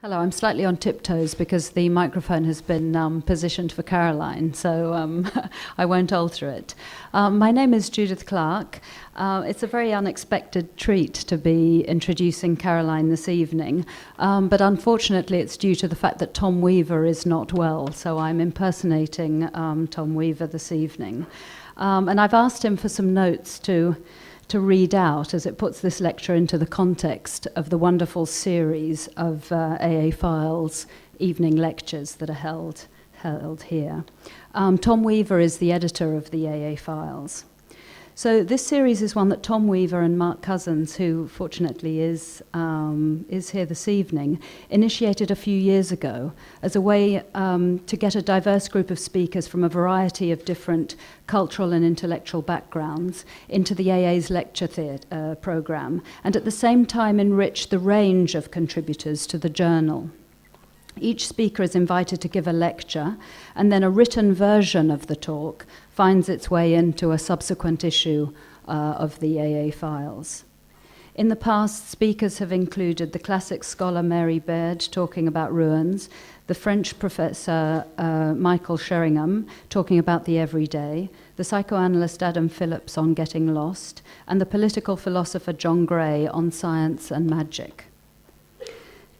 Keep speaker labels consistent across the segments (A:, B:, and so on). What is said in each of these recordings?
A: Hello, I'm slightly on tiptoes because the microphone has been positioned for Caroline, so I won't alter it. My name is Judith Clark. It's a very unexpected treat to be introducing Caroline this evening, but unfortunately it's due to the fact that Tom Weaver is not well, so I'm impersonating Tom Weaver this evening. And I've asked him for some notes to read out, as it puts this lecture into the context of the wonderful series of AA Files evening lectures that are held here. Tom Weaver is the editor of the AA Files. So this series is one that Tom Weaver and Mark Cousins, who fortunately is here this evening, initiated a few years ago as a way to get a diverse group of speakers from a variety of different cultural and intellectual backgrounds into the AA's lecture program, and at the same time enrich the range of contributors to the journal. Each speaker is invited to give a lecture, and then a written version of the talk finds its way into a subsequent issue of the AA Files. In the past, speakers have included the classic scholar Mary Baird talking about ruins, the French professor Michael Sheringham talking about the everyday, the psychoanalyst Adam Phillips on getting lost, and the political philosopher John Gray on science and magic.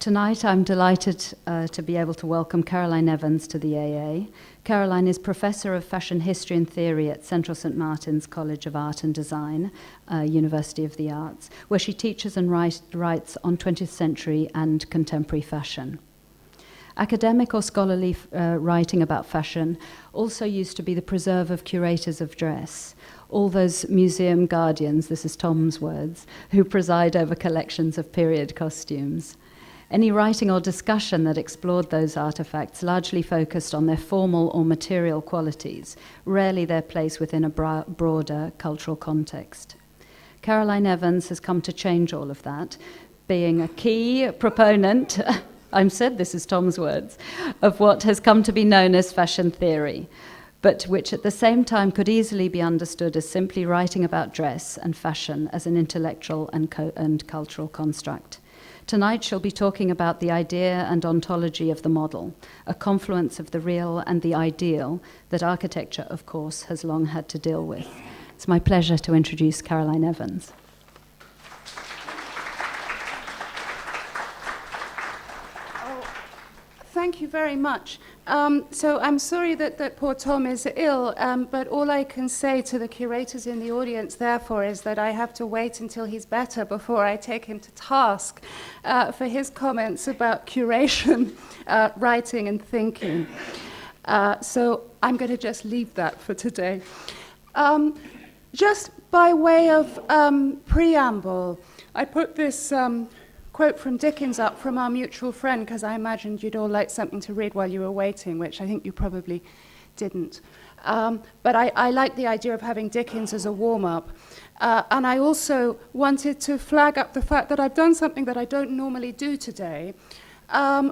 A: Tonight, I'm delighted to be able to welcome Caroline Evans to the AA. Caroline is Professor of Fashion History and Theory at Central St. Martin's College of Art and Design, University of the Arts, where she teaches and writes on 20th century and contemporary fashion. Academic or scholarly writing about fashion also used to be the preserve of curators of dress, all those museum guardians, this is Tom's words, who preside over collections of period costumes. Any writing or discussion that explored those artifacts largely focused on their formal or material qualities, rarely their place within a broader cultural context. Caroline Evans has come to change all of that, being a key proponent, I'm said this is Tom's words, of what has come to be known as fashion theory, but which at the same time could easily be understood as simply writing about dress and fashion as an intellectual and cultural construct. Tonight she'll be talking about the idea and ontology of the model, a confluence of the real and the ideal that architecture, of course, has long had to deal with. It's my pleasure to introduce Caroline Evans.
B: Thank you very much. So I'm sorry that poor Tom is ill, but all I can say to the curators in the audience, therefore, is that I have to wait until he's better before I take him to task for his comments about curation, writing and thinking. So I'm going to just leave that for today. Just by way of preamble, I put this quote from Dickens up from our mutual friend, because I imagined you'd all like something to read while you were waiting, which I think you probably didn't. But I like the idea of having Dickens as a warm-up. And I also wanted to flag up the fact that I've done something that I don't normally do today,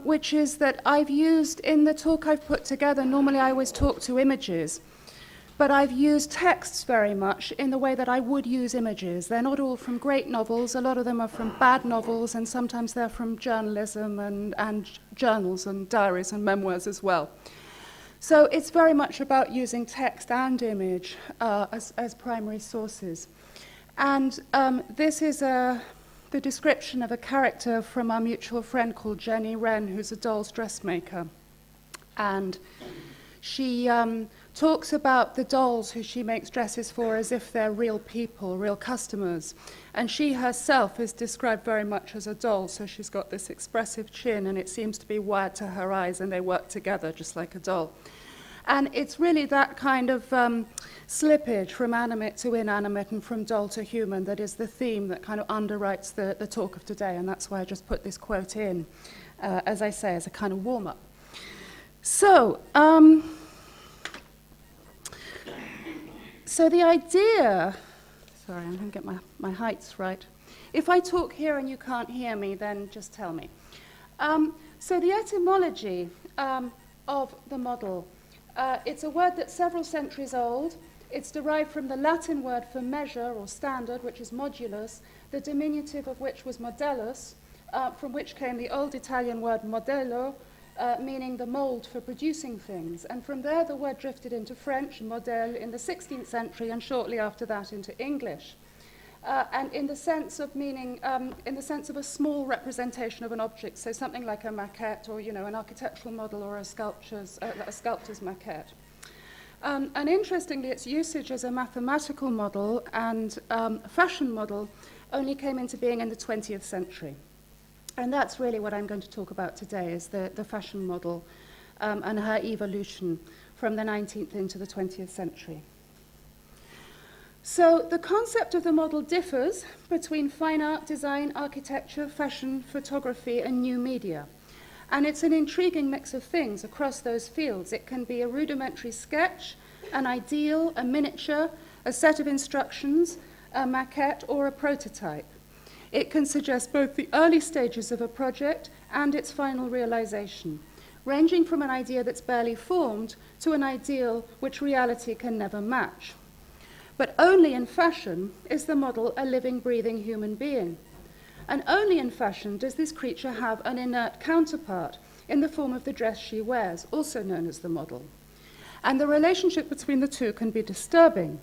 B: which is that I've used, in the talk I've put together, normally I always talk to images, but I've used texts very much in the way that I would use images. They're not all from great novels. A lot of them are from bad novels, and sometimes they're from journalism and journals and diaries and memoirs as well. So it's very much about using text and image as primary sources. And this is the description of a character from our mutual friend called Jenny Wren, who's a doll's dressmaker. And she talks about the dolls who she makes dresses for as if they're real people, real customers. And she herself is described very much as a doll, so she's got this expressive chin, and it seems to be wired to her eyes, and they work together just like a doll. And it's really that kind of slippage from animate to inanimate and from doll to human that is the theme that kind of underwrites the talk of today, and that's why I just put this quote in, as I say, as a kind of warm-up. So the idea, sorry, I'm going to get my heights right. If I talk here and you can't hear me, then just tell me. So the etymology of the model, it's a word that's several centuries old. It's derived from the Latin word for measure or standard, which is modulus, the diminutive of which was modellus, from which came the old Italian word modello, meaning the mold for producing things. And from there, the word drifted into French, modèle, in the 16th century, and shortly after that into English. And in the sense of meaning, in the sense of a small representation of an object, so something like a maquette, or an architectural model, or a sculptor's maquette. And interestingly, its usage as a mathematical model and fashion model only came into being in the 20th century. And that's really what I'm going to talk about today, is the fashion model and her evolution from the 19th into the 20th century. So the concept of the model differs between fine art, design, architecture, fashion, photography, and new media. And it's an intriguing mix of things across those fields. It can be a rudimentary sketch, an ideal, a miniature, a set of instructions, a maquette, or a prototype. It can suggest both the early stages of a project and its final realization, ranging from an idea that's barely formed to an ideal which reality can never match. But only in fashion is the model a living, breathing human being. And only in fashion does this creature have an inert counterpart in the form of the dress she wears, also known as the model. And the relationship between the two can be disturbing.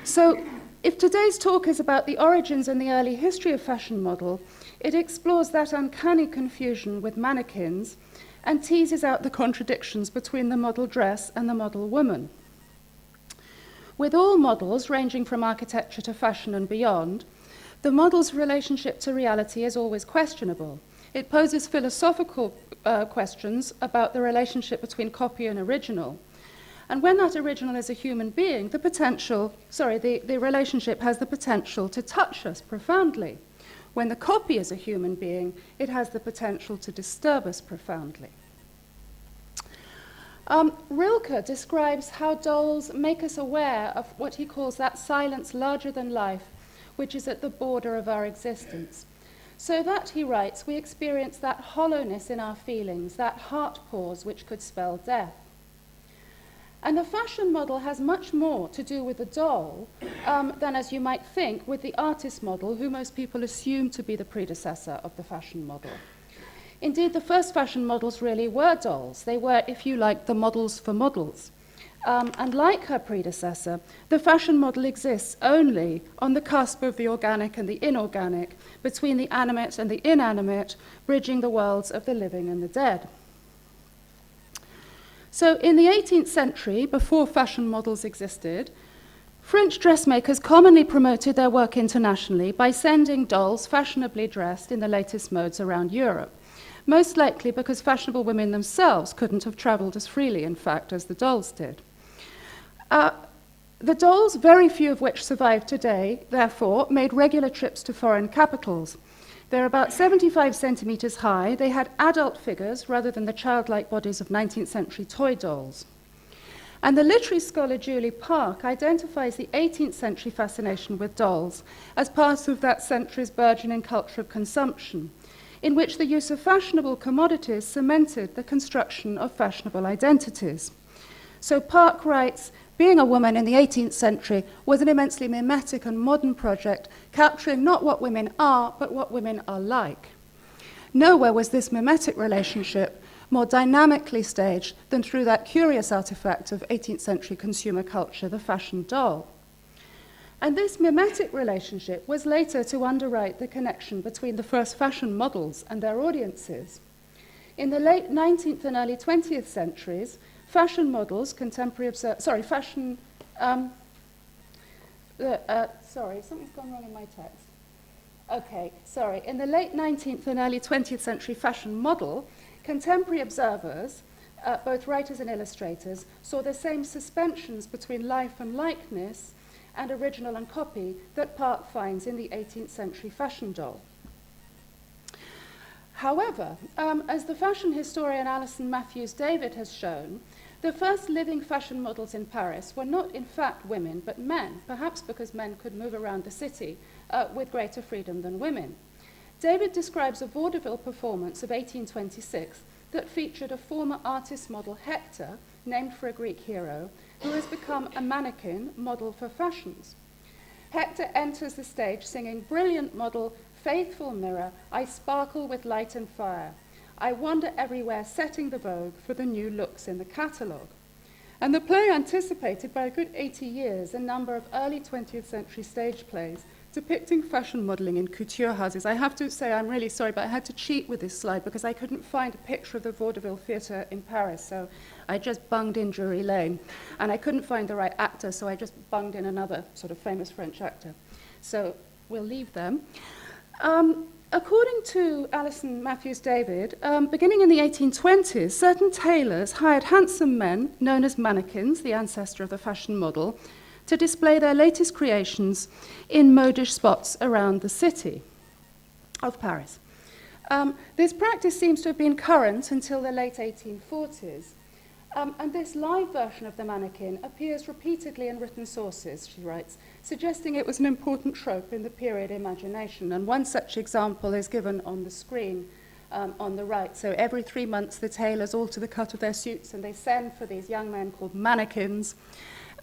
B: So, if today's talk is about the origins and the early history of fashion model, it explores that uncanny confusion with mannequins and teases out the contradictions between the model dress and the model woman. With all models, ranging from architecture to fashion and beyond, the model's relationship to reality is always questionable. It poses philosophical questions about the relationship between copy and original. And when that original is a human being, the relationship has the potential to touch us profoundly. When the copy is a human being, it has the potential to disturb us profoundly. Rilke describes how dolls make us aware of what he calls that silence larger than life, which is at the border of our existence. So that, he writes, we experience that hollowness in our feelings, that heart pause which could spell death. And the fashion model has much more to do with the doll than, as you might think, with the artist model, who most people assume to be the predecessor of the fashion model. Indeed, the first fashion models really were dolls. They were, if you like, the models for models. And like her predecessor, the fashion model exists only on the cusp of the organic and the inorganic, between the animate and the inanimate, bridging the worlds of the living and the dead. So in the 18th century, before fashion models existed, French dressmakers commonly promoted their work internationally by sending dolls fashionably dressed in the latest modes around Europe, most likely because fashionable women themselves couldn't have traveled as freely, in fact, as the dolls did. The dolls, very few of which survive today, therefore, made regular trips to foreign capitals. They're about 75 centimeters high. They had adult figures rather than the childlike bodies of 19th century toy dolls. And the literary scholar Julie Park identifies the 18th century fascination with dolls as part of that century's burgeoning culture of consumption, in which the use of fashionable commodities cemented the construction of fashionable identities. So Park writes, being a woman in the 18th century was an immensely mimetic and modern project, capturing not what women are, but what women are like. Nowhere was this mimetic relationship more dynamically staged than through that curious artifact of 18th century consumer culture, the fashion doll. And this mimetic relationship was later to underwrite the connection between the first fashion models and their audiences. In the late 19th and early 20th centuries, fashion models, something's gone wrong in my text. Okay, sorry. In the late 19th and early 20th century fashion model, contemporary observers, both writers and illustrators, saw the same suspensions between life and likeness and original and copy that Park finds in the 18th century fashion doll. However, as the fashion historian Alison Matthews-David has shown, the first living fashion models in Paris were not in fact women, but men, perhaps because men could move around the city with greater freedom than women. David describes a vaudeville performance of 1826 that featured a former artist model, Hector, named for a Greek hero, who has become a mannequin model for fashions. Hector enters the stage singing brilliant model Faithful mirror, I sparkle with light and fire. I wander everywhere, setting the vogue for the new looks in the catalogue. And the play anticipated by a good 80 years a number of early 20th century stage plays depicting fashion modeling in couture houses. I have to say, I'm really sorry, but I had to cheat with this slide because I couldn't find a picture of the Vaudeville Theatre in Paris, so I just bunged in Drury Lane. And I couldn't find the right actor, so I just bunged in another sort of famous French actor. So we'll leave them. According to Alison Matthews David, beginning in the 1820s, certain tailors hired handsome men, known as mannequins, the ancestor of the fashion model, to display their latest creations in modish spots around the city of Paris. This practice seems to have been current until the late 1840s. And this live version of the mannequin appears repeatedly in written sources, she writes, suggesting it was an important trope in the period imagination. And one such example is given on the screen on the right. So every 3 months, the tailors alter the cut of their suits, and they send for these young men called mannequins,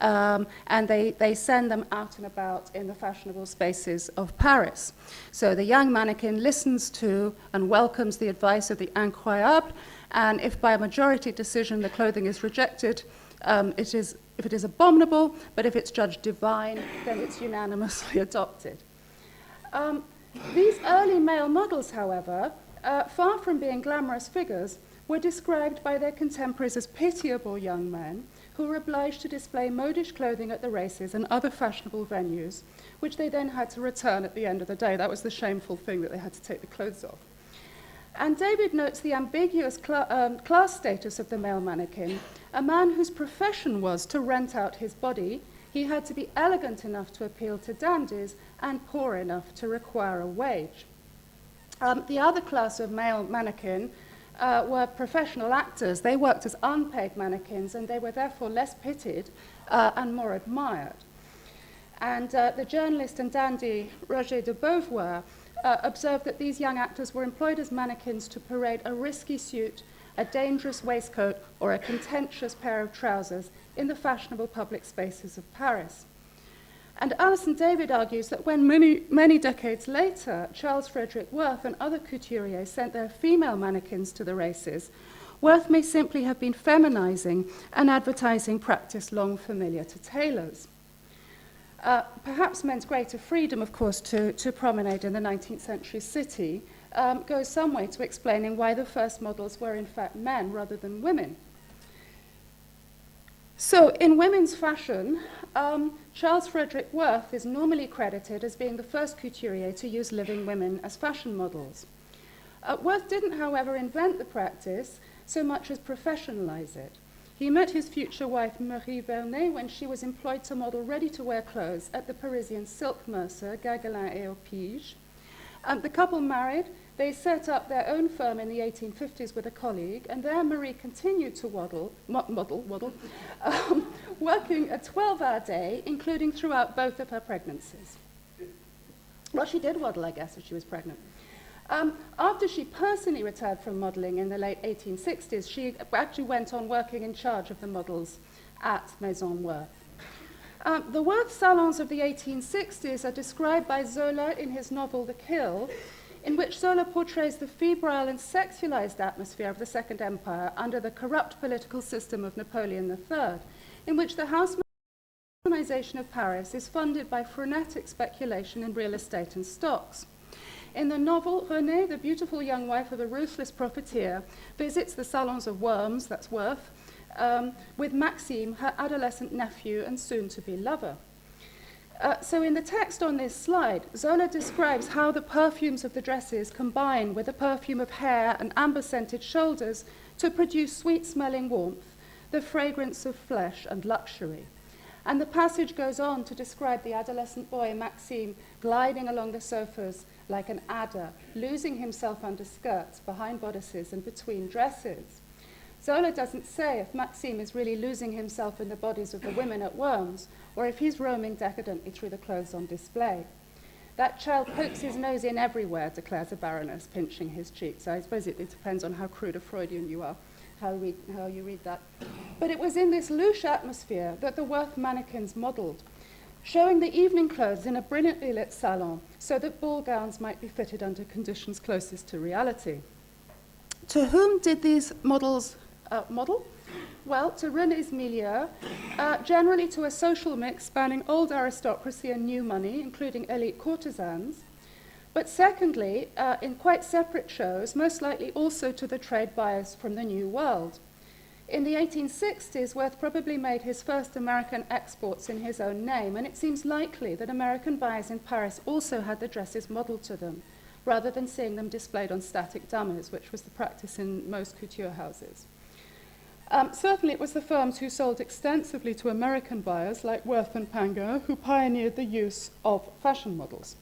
B: and they send them out and about in the fashionable spaces of Paris. So the young mannequin listens to and welcomes the advice of the incroyable, and if by a majority decision the clothing is rejected, if it is abominable, but if it's judged divine, then it's unanimously adopted. These early male models, however, far from being glamorous figures, were described by their contemporaries as pitiable young men who were obliged to display modish clothing at the races and other fashionable venues, which they then had to return at the end of the day. That was the shameful thing, that they had to take the clothes off. And David notes the ambiguous class status of the male mannequin. A man whose profession was to rent out his body, he had to be elegant enough to appeal to dandies and poor enough to require a wage. The other class of male mannequin were professional actors. They worked as unpaid mannequins, and they were therefore less pitied and more admired. And the journalist and dandy Roger de Beauvoir observed that these young actors were employed as mannequins to parade a risky suit, a dangerous waistcoat, or a contentious pair of trousers in the fashionable public spaces of Paris. And Alison David argues that when many decades later, Charles Frederick Worth and other couturiers sent their female mannequins to the races, Worth may simply have been feminizing an advertising practice long familiar to tailors. Perhaps men's greater freedom, of course, to promenade in the 19th century city goes some way to explaining why the first models were in fact men rather than women. So in women's fashion, Charles Frederick Worth is normally credited as being the first couturier to use living women as fashion models. Worth didn't, however, invent the practice so much as professionalize it. He met his future wife, Marie Vernet, when she was employed to model ready-to-wear clothes at the Parisian silk mercer, Gaggelin et Opige. The couple married. They set up their own firm in the 1850s with a colleague, and there Marie continued to model, working a 12-hour day, including throughout both of her pregnancies. Well, she did waddle, I guess, if she was pregnant. After she personally retired from modeling in the late 1860s, she actually went on working in charge of the models at Maison Worth. The Worth salons of the 1860s are described by Zola in his novel The Kill, in which Zola portrays the febrile and sexualized atmosphere of the Second Empire under the corrupt political system of Napoleon III, in which the house modernization of Paris is funded by frenetic speculation in real estate and stocks. In the novel, Renée, the beautiful young wife of a ruthless profiteer, visits the salons of Worms, that's Worth, with Maxime, her adolescent nephew and soon-to-be lover. So in the text on this slide, Zola describes how the perfumes of the dresses combine with the perfume of hair and amber-scented shoulders to produce sweet-smelling warmth, the fragrance of flesh and luxury. And the passage goes on to describe the adolescent boy, Maxime, gliding along the sofas like an adder, losing himself under skirts, behind bodices, and between dresses. Zola doesn't say if Maxime is really losing himself in the bodies of the women at Worms, or if he's roaming decadently through the clothes on display. That child pokes his nose in everywhere, declares a baroness, pinching his cheek. So I suppose it depends on how crude a Freudian you are, how you read that. But it was in this louche atmosphere that the Worth mannequins modeled. showing the evening clothes in a brilliantly lit salon so that ball gowns might be fitted under conditions closest to reality. To whom did these models model? Well, to René's milieu, generally to a social mix spanning old aristocracy and new money, including elite courtesans, but secondly, in quite separate shows, most likely also to the trade buyers from the New World. In the 1860s, Worth probably made his first American exports in his own name, and it seems likely that American buyers in Paris also had the dresses modeled to them, rather than seeing them displayed on static dummies, which was the practice in most couture houses. Certainly it was the firms who sold extensively to American buyers, like Worth and Pango, who pioneered the use of fashion models.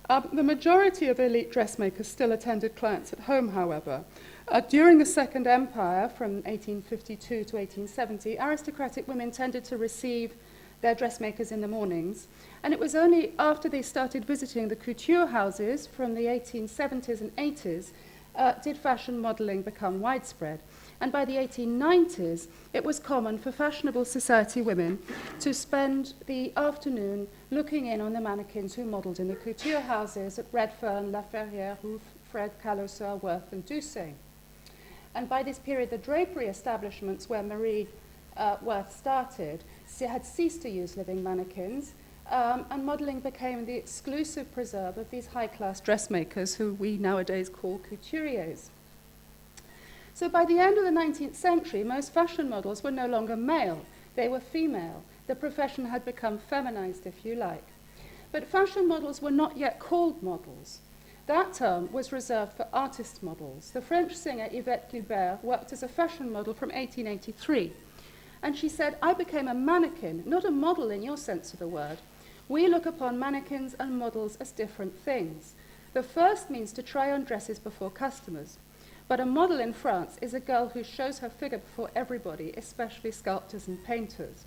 B: The majority of elite dressmakers still attended clients at home, however. During the Second Empire, from 1852 to 1870, aristocratic women tended to receive their dressmakers in the mornings, and it was only after they started visiting the couture houses from the 1870s and 80s did fashion modeling become widespread. And by the 1890s, it was common for fashionable society women to spend the afternoon looking in on the mannequins who modeled in the couture houses at Redfern, La Ferrière, Rouff, Fred, Calosar, Worth, and Doucet. And by this period, the drapery establishments where Marie Worth started had ceased to use living mannequins, and modeling became the exclusive preserve of these high-class dressmakers who we nowadays call couturiers. So by the end of the 19th century, most fashion models were no longer male, they were female. The profession had become feminized, if you like. But fashion models were not yet called models. That term was reserved for artist models. The French singer Yvette Gilbert worked as a fashion model from 1883. And she said, "I became a mannequin, not a model in your sense of the word. We look upon mannequins and models as different things. The first means to try on dresses before customers. But a model in France is a girl who shows her figure before everybody, especially sculptors and painters."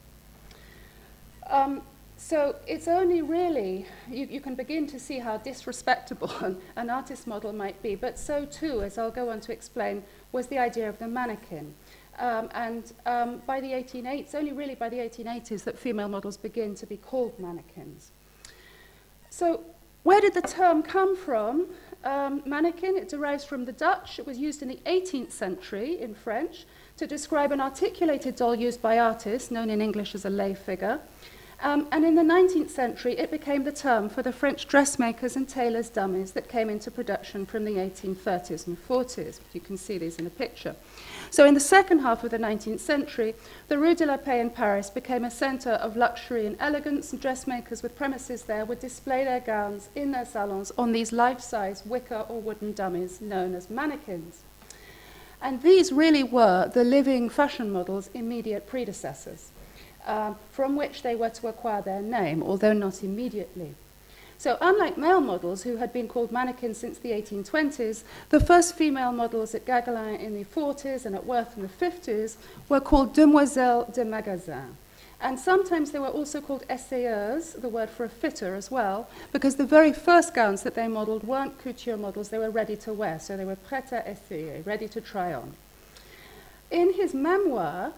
B: So it's only really, you can begin to see how disrespectable an artist model might be, but so too, as I'll go on to explain, was the idea of the mannequin. By the 1880s, it's only really by the 1880s that female models begin to be called mannequins. So where did the term come from? Mannequin, it derives from the Dutch. It was used in the 18th century in French to describe an articulated doll used by artists, known in English as a lay figure. And in the 19th century, it became the term for the French dressmakers and tailors' dummies that came into production from the 1830s and 40s. You can see these in a picture. So in the second half of the 19th century, the Rue de la Paix in Paris became a center of luxury and elegance, and dressmakers with premises there would display their gowns in their salons on these life-size wicker or wooden dummies known as mannequins. And these really were the living fashion models' immediate predecessors, from which they were to acquire their name, although not immediately. So unlike male models, who had been called mannequins since the 1820s, the first female models at Gaggelin in the 40s and at Worth in the 50s were called demoiselles de magasin. And sometimes they were also called essayeuses, the word for a fitter as well, because the very first gowns that they modeled weren't couture models, they were ready to wear, so they were prêtes à essayer, ready to try on. In his memoir,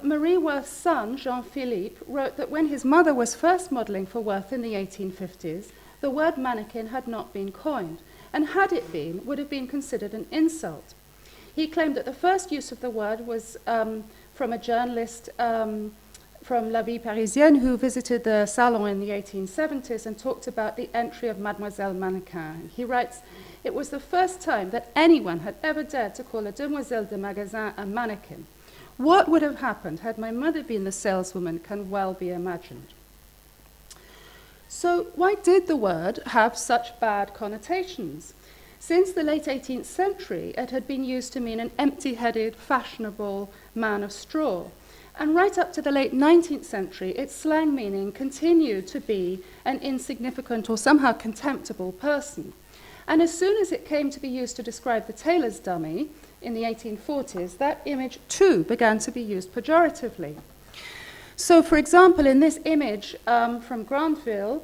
B: Marie Worth's son, Jean-Philippe, wrote that when his mother was first modeling for Worth in the 1850s, the word mannequin had not been coined, and had it been, would have been considered an insult. He claimed that the first use of the word was from a journalist from La Vie Parisienne who visited the Salons in the 1870s and talked about the entry of Mademoiselle Mannequin. He writes, "It was the first time that anyone had ever dared to call a demoiselle de magasin a mannequin. What would have happened had my mother been the saleswoman can well be imagined." So why did the word have such bad connotations? Since the late 18th century, it had been used to mean an empty-headed, fashionable man of straw. And right up to the late 19th century, its slang meaning continued to be an insignificant or somehow contemptible person. And as soon as it came to be used to describe the tailor's dummy, in the 1840s, that image too began to be used pejoratively. So, for example, in this image from Granville,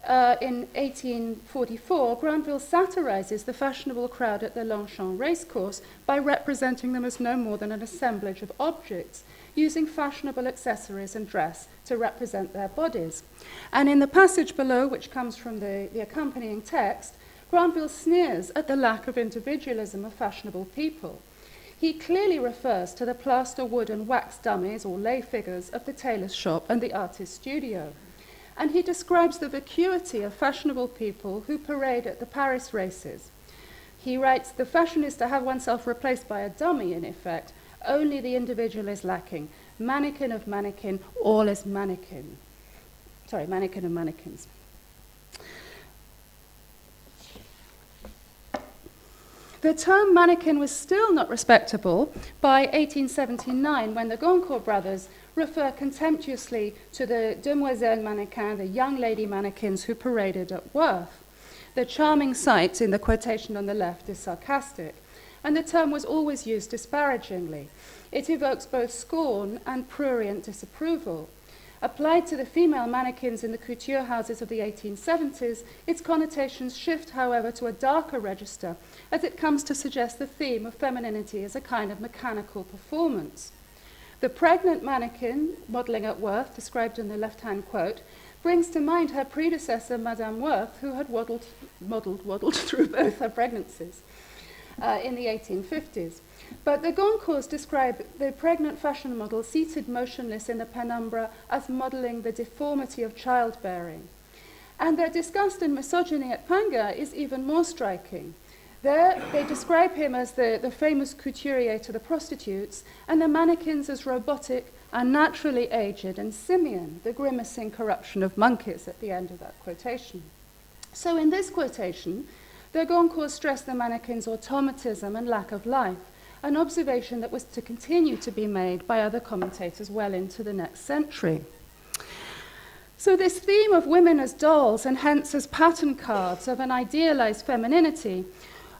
B: in 1844, Granville satirizes the fashionable crowd at the Longchamp racecourse by representing them as no more than an assemblage of objects, using fashionable accessories and dress to represent their bodies. And in the passage below, which comes from the accompanying text, Granville sneers at the lack of individualism of fashionable people. He clearly refers to the plaster wood and wax dummies or lay figures of the tailor's shop and the artist's studio. And he describes the vacuity of fashionable people who parade at the Paris races. He writes, "The fashion is to have oneself replaced by a dummy, in effect. Only the individual is lacking. Mannequin of mannequin, all is mannequin." Sorry, mannequin of mannequins. The term mannequin was still not respectable by 1879, when the Goncourt brothers refer contemptuously to the demoiselles mannequins, the young lady mannequins who paraded at Worth. The charming sight in the quotation on the left is sarcastic, and the term was always used disparagingly. It evokes both scorn and prurient disapproval. Applied to the female mannequins in the couture houses of the 1870s, its connotations shift, however, to a darker register, as it comes to suggest the theme of femininity as a kind of mechanical performance. The pregnant mannequin, modelling at Worth, described in the left-hand quote, brings to mind her predecessor, Madame Worth, who had waddled through both her pregnancies in the 1850s. But the Goncourts describe the pregnant fashion model seated motionless in the penumbra as modelling the deformity of childbearing. And their disgust and misogyny at Panga is even more striking. There, they describe him as the famous couturier to the prostitutes, and the mannequins as robotic, unnaturally aged, and simian, the grimacing corruption of monkeys at the end of that quotation. So in this quotation, the Goncourts stress the mannequins' automatism and lack of life, an observation that was to continue to be made by other commentators well into the next century. So this theme of women as dolls, and hence as pattern cards of an idealized femininity,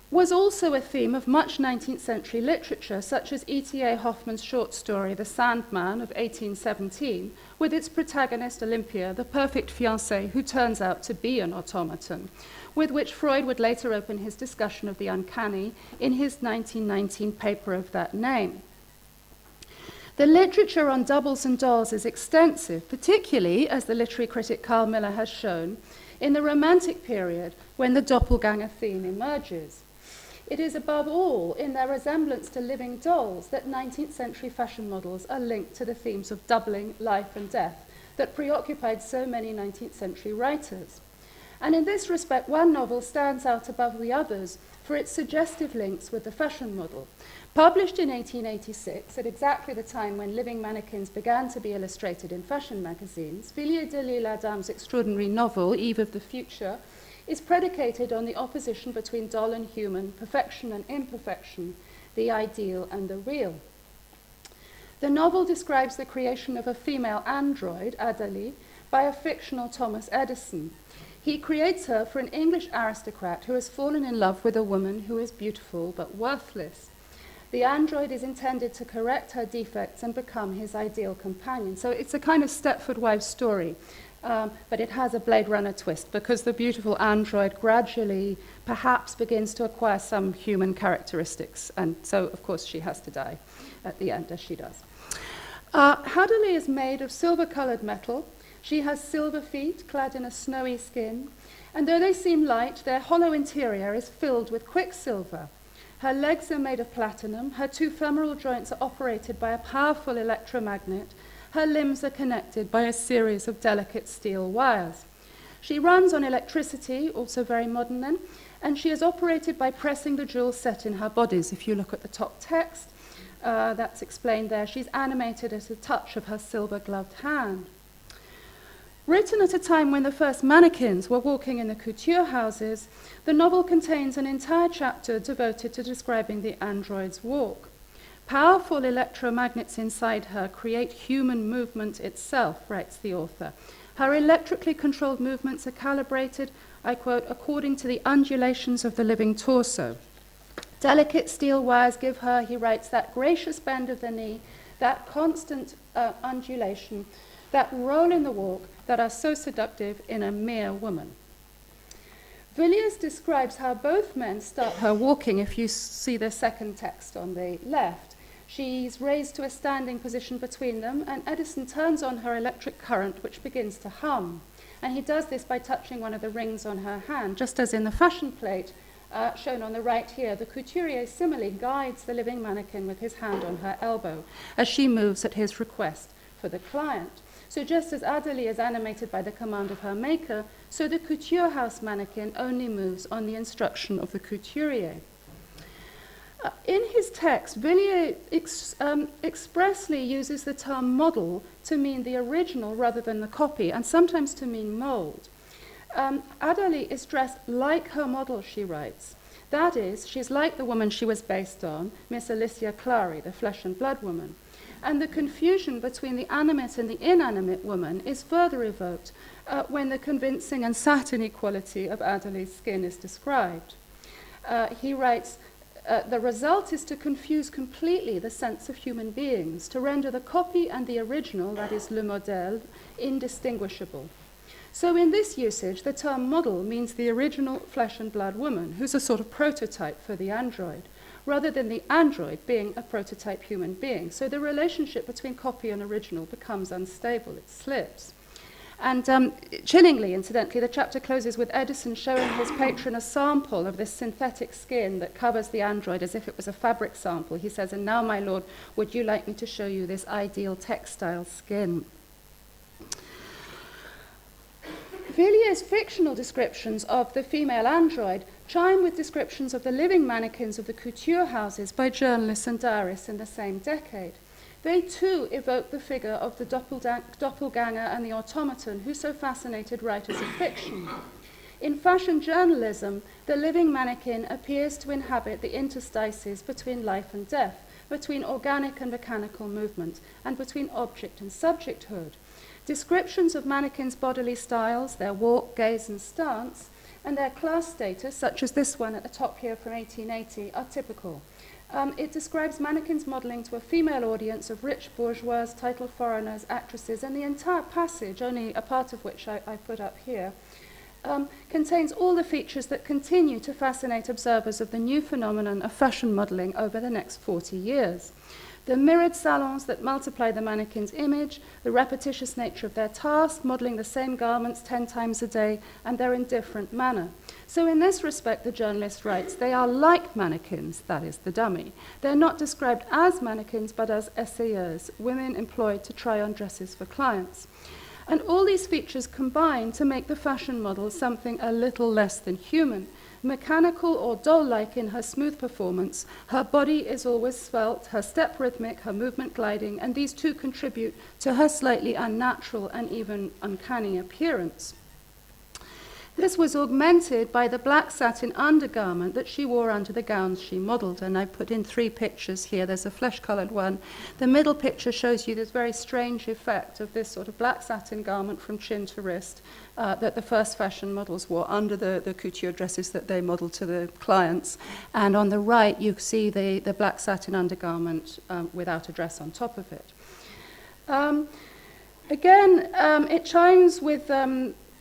B: was also a theme of much 19th century literature, such as E.T.A. Hoffmann's short story, The Sandman of 1817, with its protagonist, Olympia, the perfect fiancée who turns out to be an automaton, with which Freud would later open his discussion of the uncanny in his 1919 paper of that name. The literature on doubles and dolls is extensive, particularly, as the literary critic Carl Miller has shown, in the Romantic period when the doppelganger theme emerges. It is above all in their resemblance to living dolls that 19th century fashion models are linked to the themes of doubling, life and death that preoccupied so many 19th century writers. And in this respect, one novel stands out above the others for its suggestive links with the fashion model. Published in 1886, at exactly the time when living mannequins began to be illustrated in fashion magazines, Villiers de l'Isle Adam's extraordinary novel, Eve of the Future, is predicated on the opposition between doll and human, perfection and imperfection, the ideal and the real. The novel describes the creation of a female android, Adalie, by a fictional Thomas Edison. He creates her for an English aristocrat who has fallen in love with a woman who is beautiful but worthless. The android is intended to correct her defects and become his ideal companion. So it's a kind of Stepford Wives story. But it has a Blade Runner twist because the beautiful android gradually perhaps begins to acquire some human characteristics. And so, of course, she has to die at the end, as she does. Adalie is made of silver-colored metal. She has silver feet clad in a snowy skin. And though they seem light, their hollow interior is filled with quicksilver. Her legs are made of platinum. Her two femoral joints are operated by a powerful electromagnet. Her limbs are connected by a series of delicate steel wires. She runs on electricity, also very modern then, and she is operated by pressing the jewels set in her bodies. If you look at the top text, that's explained there. She's animated at the touch of her silver-gloved hand. Written at a time when the first mannequins were walking in the couture houses, the novel contains an entire chapter devoted to describing the android's walk. Powerful electromagnets inside her create human movement itself, writes the author. Her electrically controlled movements are calibrated, I quote, according to the undulations of the living torso. Delicate steel wires give her, he writes, that gracious bend of the knee, that constant undulation, that roll in the walk that are so seductive in a mere woman. Villiers describes how both men start her walking. If you see the second text on the left, she's raised to a standing position between them, and Edison turns on her electric current, which begins to hum. And he does this by touching one of the rings on her hand, just as in the fashion plate shown on the right here. The couturier similarly guides the living mannequin with his hand on her elbow as she moves at his request for the client. So just as Adélie is animated by the command of her maker, so the couture house mannequin only moves on the instruction of the couturier. In his text, Villiers expressly uses the term model to mean the original rather than the copy, and sometimes to mean mold. Adélie is dressed like her model, she writes. That is, she's like the woman she was based on, Miss Alicia Clary, the flesh and blood woman. And the confusion between the animate and the inanimate woman is further evoked when the convincing and satiny quality of Adélie's skin is described. He writes, the result is to confuse completely the sense of human beings, to render the copy and the original, that is, le modèle, indistinguishable. So in this usage, the term model means the original flesh and blood woman, who's a sort of prototype for the android, rather than the android being a prototype human being. So the relationship between copy and original becomes unstable, it slips. And chillingly, incidentally, the chapter closes with Edison showing his patron a sample of this synthetic skin that covers the android as if it was a fabric sample. He says, "And now, my lord, would you like me to show you this ideal textile skin?" Villiers' fictional descriptions of the female android chime with descriptions of the living mannequins of the couture houses by journalists and diarists in the same decade. They too evoke the figure of the doppelganger and the automaton who so fascinated writers of fiction. In fashion journalism, the living mannequin appears to inhabit the interstices between life and death, between organic and mechanical movement, and between object and subjecthood. Descriptions of mannequins' bodily styles, their walk, gaze, and stance, and their class status, such as this one at the top here from 1880, are typical. It describes mannequins modelling to a female audience of rich bourgeois, titled foreigners, actresses, and the entire passage, only a part of which I put up here, contains all the features that continue to fascinate observers of the new phenomenon of fashion modelling over the next 40 years. The mirrored salons that multiply the mannequin's image, the repetitious nature of their task, modelling the same garments 10 times a day, and their indifferent manner. So in this respect, the journalist writes, they are like mannequins, that is, the dummy. They're not described as mannequins, but as essayeurs, women employed to try on dresses for clients. And all these features combine to make the fashion model something a little less than human. Mechanical or doll-like in her smooth performance, her body is always svelte, her step rhythmic, her movement gliding, and these two contribute to her slightly unnatural and even uncanny appearance. This was augmented by the black satin undergarment that she wore under the gowns she modelled, and I put in 3 pictures here. There's a flesh-coloured one. The middle picture shows you this very strange effect of this sort of black satin garment from chin to wrist that the first fashion models wore under the couture dresses that they modelled to the clients. And on the right, you see the black satin undergarment without a dress on top of it. Again, it chimes with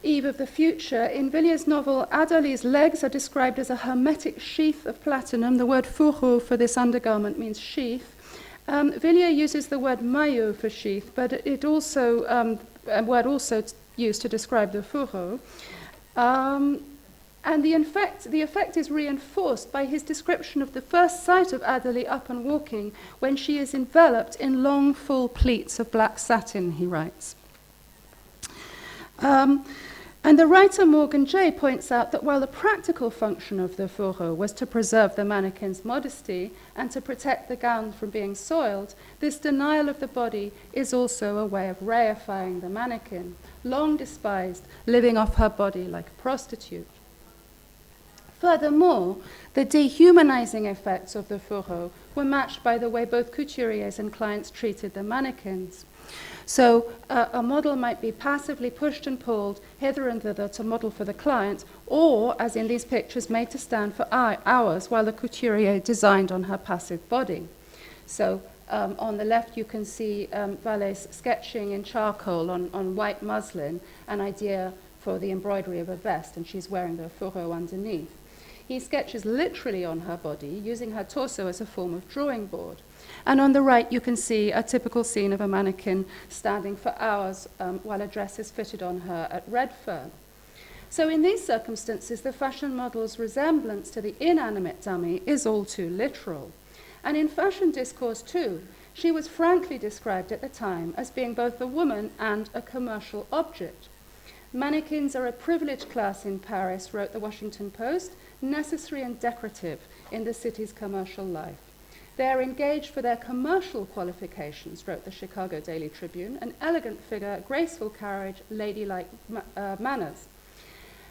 B: Eve of the Future. In Villiers' novel, Adélie's legs are described as a hermetic sheath of platinum. The word fourreau for this undergarment means sheath. Villiers uses the word maillot for sheath, but it also, a word also used to describe the fourreau. And the effect is reinforced by his description of the first sight of Adélie up and walking when she is enveloped in long, full pleats of black satin, he writes. And the writer Morgan Jay points out that while the practical function of the fourreau was to preserve the mannequin's modesty and to protect the gown from being soiled, this denial of the body is also a way of reifying the mannequin, long despised, living off her body like a prostitute. Furthermore, the dehumanizing effects of the fourreau were matched by the way both couturiers and clients treated the mannequins. So a model might be passively pushed and pulled hither and thither to model for the client, or, as in these pictures, made to stand for hours while the couturier designed on her passive body. So On the left, you can see Vallet's sketching in charcoal on white muslin an idea for the embroidery of a vest, and she's wearing the fourreau underneath. He sketches literally on her body, using her torso as a form of drawing board. And on the right, you can see a typical scene of a mannequin standing for hours while a dress is fitted on her at Redfern. So in these circumstances, the fashion model's resemblance to the inanimate dummy is all too literal. And in fashion discourse too, she was frankly described at the time as being both a woman and a commercial object. Mannequins are a privileged class in Paris, wrote the Washington Post, necessary and decorative in the city's commercial life. They are engaged for their commercial qualifications, wrote the Chicago Daily Tribune, an elegant figure, graceful carriage, ladylike manners.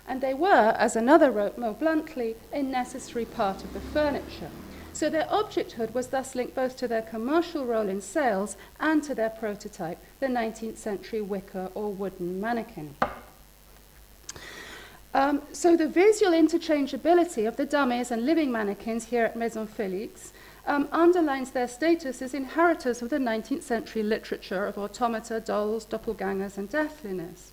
B: And they were, as another wrote more bluntly, a necessary part of the furniture. So their objecthood was thus linked both to their commercial role in sales and to their prototype, the 19th century wicker or wooden mannequin. So the visual interchangeability of the dummies and living mannequins here at Maison Félix underlines their status as inheritors of the 19th century literature of automata, dolls, doppelgangers, and deathliness.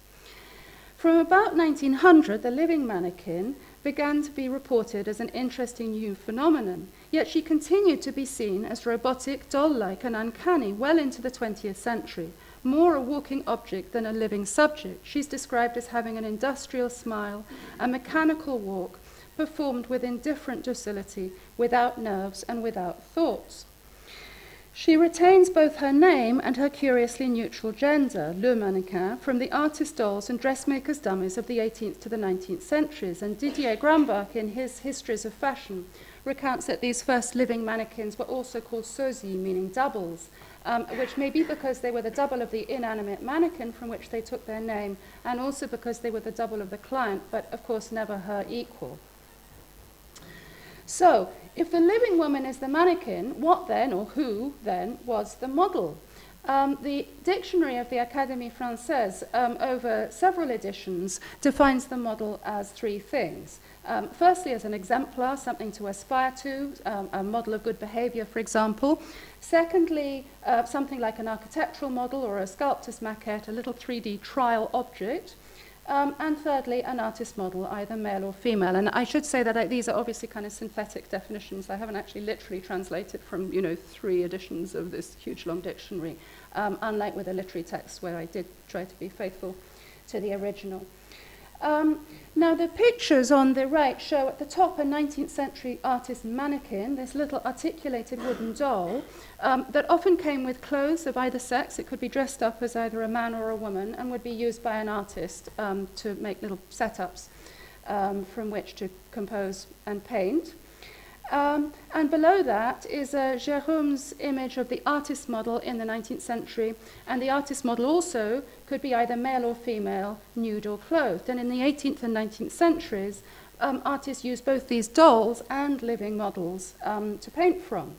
B: From about 1900, the living mannequin began to be reported as an interesting new phenomenon, yet she continued to be seen as robotic, doll-like, and uncanny well into the 20th century, more a walking object than a living subject. She's described as having an industrial smile, a mechanical walk, performed with indifferent docility, without nerves and without thoughts. She retains both her name and her curiously neutral gender, le mannequin, from the artist dolls and dressmakers' dummies of the 18th to the 19th centuries. And Didier Grumbach, in his Histories of Fashion, recounts that these first living mannequins were also called sosie, meaning doubles, which may be because they were the double of the inanimate mannequin from which they took their name, and also because they were the double of the client, but of course never her equal. So, if the living woman is the mannequin, what then, or who then, was the model? The Dictionary of the Académie Française, over several editions, defines the model as three things. Firstly, as an exemplar, something to aspire to, a model of good behavior, for example. Secondly, something like an architectural model or a sculptor's maquette, a little 3D trial object. And thirdly, an artist model, either male or female. And I should say that these are obviously kind of synthetic definitions. I haven't actually literally translated from, 3 editions of this huge long dictionary, unlike with a literary text where I did try to be faithful to the original. Now, the pictures on the right show at the top a 19th century artist mannequin, this little articulated wooden doll that often came with clothes of either sex. It could be dressed up as either a man or a woman and would be used by an artist to make little setups from which to compose and paint. And below that is Jérôme's image of the artist model in the 19th century, and the artist model also could be either male or female, nude or clothed. And in the 18th and 19th centuries, artists used both these dolls and living models to paint from.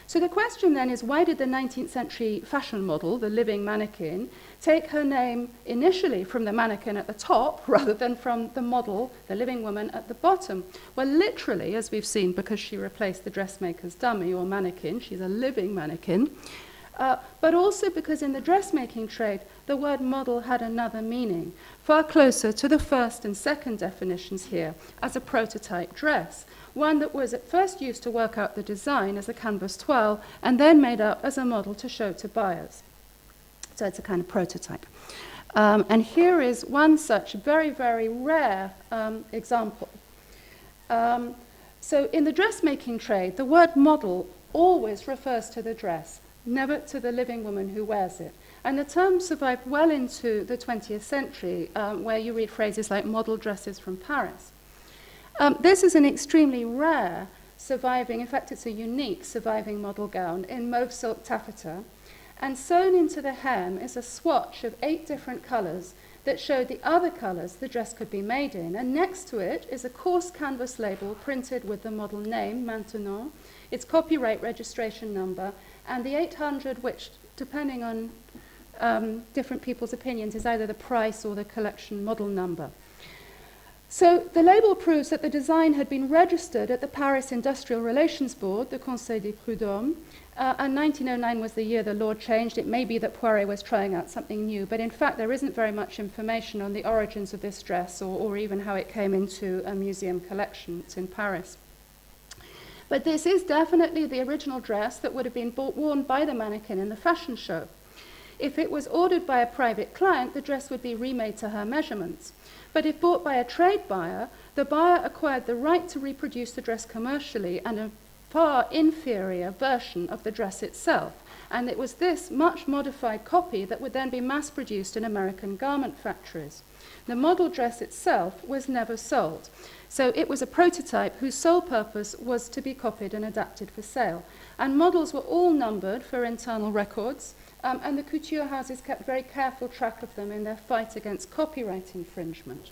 B: So the question then is, why did the 19th century fashion model, the living mannequin, take her name initially from the mannequin at the top rather than from the model, the living woman, at the bottom? Well, literally, as we've seen, because she replaced the dressmaker's dummy or mannequin, she's a living mannequin, but also because in the dressmaking trade, the word model had another meaning, far closer to the first and second definitions here, as a prototype dress, one that was at first used to work out the design as a canvas toile and then made up as a model to show to buyers. So it's a kind of prototype. And here is one such very, very rare example. So in the dressmaking trade, the word model always refers to the dress, never to the living woman who wears it. And the term survived well into the 20th century, where you read phrases like model dresses from Paris. This is an extremely rare surviving, in fact it's a unique surviving model gown in mauve silk taffeta, and sewn into the hem is a swatch of 8 different colours that showed the other colours the dress could be made in, and next to it is a coarse canvas label printed with the model name, Maintenant, its copyright registration number, and the 800, which, depending on different people's opinions, is either the price or the collection model number. So the label proves that the design had been registered at the Paris Industrial Relations Board, the Conseil des Prud'hommes, and 1909 was the year the law changed. It may be that Poiret was trying out something new, but in fact there isn't very much information on the origins of this dress or even how it came into a museum collection. It's in Paris. But this is definitely the original dress that would have been worn by the mannequin in the fashion show. If it was ordered by a private client, the dress would be remade to her measurements. But if bought by a trade buyer, the buyer acquired the right to reproduce the dress commercially and a far inferior version of the dress itself. And it was this much modified copy that would then be mass-produced in American garment factories. The model dress itself was never sold. So it was a prototype whose sole purpose was to be copied and adapted for sale. And models were all numbered for internal records, and the couture houses kept very careful track of them in their fight against copyright infringement.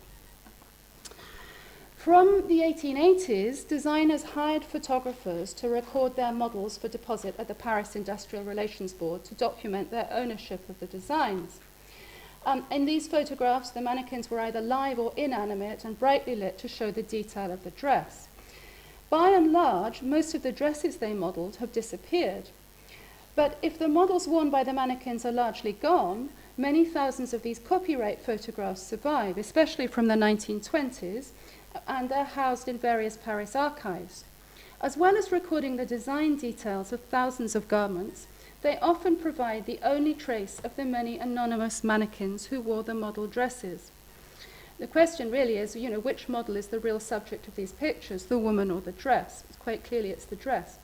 B: From the 1880s, designers hired photographers to record their models for deposit at the Paris Industrial Relations Board to document their ownership of the designs. In these photographs, the mannequins were either live or inanimate and brightly lit to show the detail of the dress. By and large, most of the dresses they modeled have disappeared. But if the models worn by the mannequins are largely gone, many thousands of these copyright photographs survive, especially from the 1920s, and they're housed in various Paris archives. As well as recording the design details of thousands of garments, they often provide the only trace of the many anonymous mannequins who wore the model dresses. The question really is, which model is the real subject of these pictures, the woman or the dress? Quite clearly it's the dress.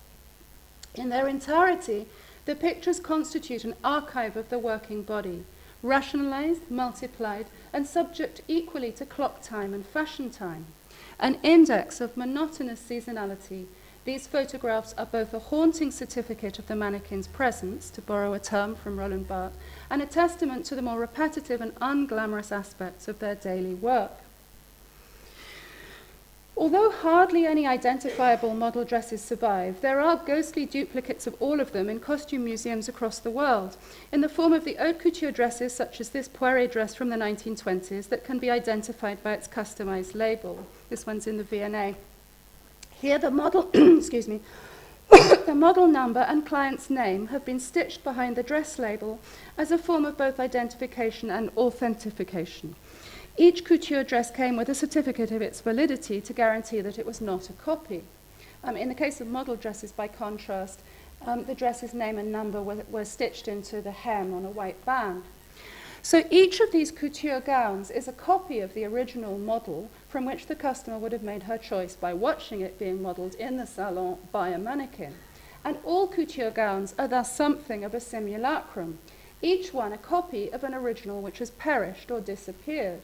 B: In their entirety, the pictures constitute an archive of the working body, rationalized, multiplied, and subject equally to clock time and fashion time. An index of monotonous seasonality, these photographs are both a haunting certificate of the mannequin's presence, to borrow a term from Roland Barthes, and a testament to the more repetitive and unglamorous aspects of their daily work. Although hardly any identifiable model dresses survive, there are ghostly duplicates of all of them in costume museums across the world, in the form of the haute couture dresses such as this Poiret dress from the 1920s that can be identified by its customized label. This one's in the V&A. Here the model, excuse me, the model number and client's name have been stitched behind the dress label as a form of both identification and authentication. Each couture dress came with a certificate of its validity to guarantee that it was not a copy. In the case of model dresses, by contrast, the dress's name and number were stitched into the hem on a white band. So each of these couture gowns is a copy of the original model from which the customer would have made her choice by watching it being modeled in the salon by a mannequin. And all couture gowns are thus something of a simulacrum, each one a copy of an original which has perished or disappeared.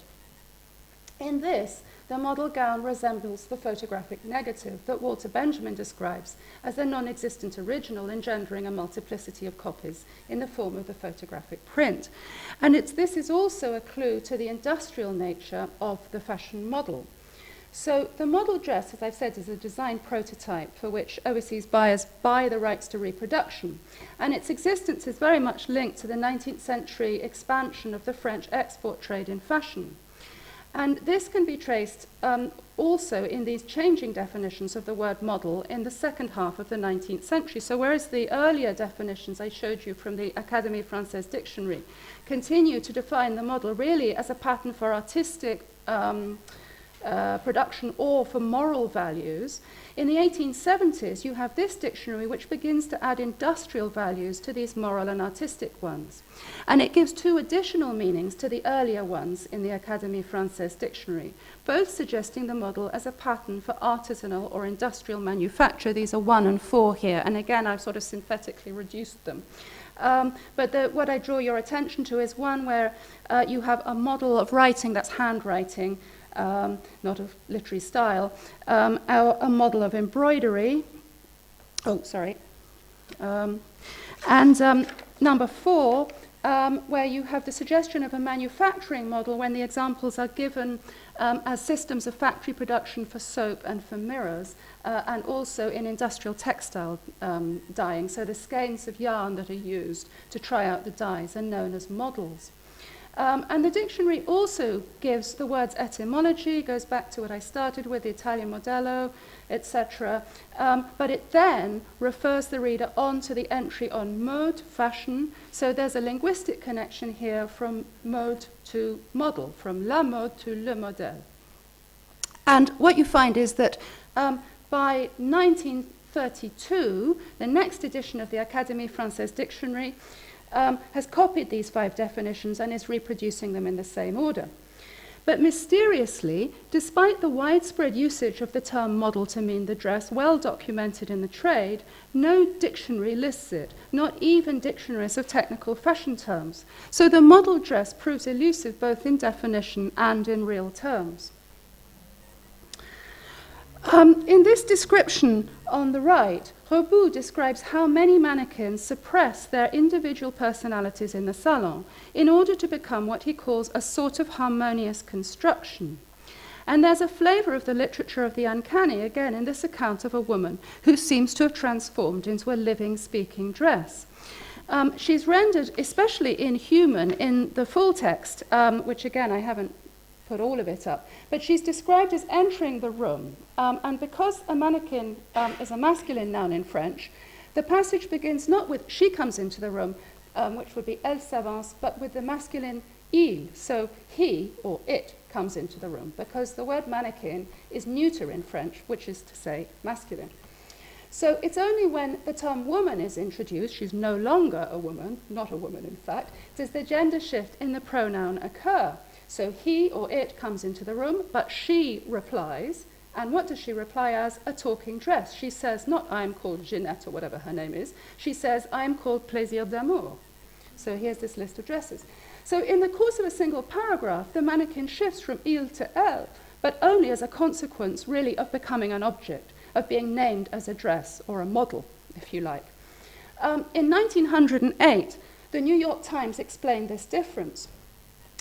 B: In this, the model gown resembles the photographic negative that Walter Benjamin describes as a non-existent original engendering a multiplicity of copies in the form of the photographic print. And this is also a clue to the industrial nature of the fashion model. So the model dress, as I've said, is a design prototype for which overseas buyers buy the rights to reproduction. And its existence is very much linked to the 19th century expansion of the French export trade in fashion. And this can be traced also in these changing definitions of the word model in the second half of the 19th century. So whereas the earlier definitions I showed you from the Académie Française Dictionary continue to define the model really as a pattern for artistic production or for moral values, in the 1870s you have this dictionary which begins to add industrial values to these moral and artistic ones. And it gives two additional meanings to the earlier ones in the Académie Française Dictionary, both suggesting the model as a pattern for artisanal or industrial manufacture. These are 1 and 4 here, and again I've sort of synthetically reduced them. But what I draw your attention to is one where you have a model of writing that's handwriting, not of literary style, a model of embroidery. And number 4, where you have the suggestion of a manufacturing model when the examples are given as systems of factory production for soap and for mirrors, and also in industrial textile dyeing. So the skeins of yarn that are used to try out the dyes are known as models. And the dictionary also gives the words etymology, goes back to what I started with, the Italian modello, etc. But it then refers the reader on to the entry on mode, fashion. So there's a linguistic connection here from mode to model, from la mode to le modèle. And what you find is that by 1932, the next edition of the Académie Française Dictionary has copied these 5 definitions and is reproducing them in the same order. But mysteriously, despite the widespread usage of the term model to mean the dress well documented in the trade, no dictionary lists it, not even dictionaries of technical fashion terms. So the model dress proves elusive both in definition and in real terms. In this description on the right, Robout describes how many mannequins suppress their individual personalities in the salon in order to become what he calls a sort of harmonious construction. And there's a flavour of the literature of the uncanny, again, in this account of a woman who seems to have transformed into a living, speaking dress. She's rendered especially inhuman in the full text, which again I haven't put all of it up, but she's described as entering the room. And because a mannequin is a masculine noun in French, the passage begins not with she comes into the room, which would be elle s'avance, but with the masculine il. So he or it comes into the room, because the word mannequin is neuter in French, which is to say masculine. So it's only when the term woman is introduced, she's no longer a woman, not a woman in fact, does the gender shift in the pronoun occur. So he or it comes into the room, but she replies. And what does she reply as? A talking dress. She says, not I'm called Jeanette or whatever her name is. She says, I'm called Plaisir d'amour. So here's this list of dresses. So in the course of a single paragraph, the mannequin shifts from il to elle, but only as a consequence, really, of becoming an object, of being named as a dress or a model, if you like. In 1908, the New York Times explained this difference.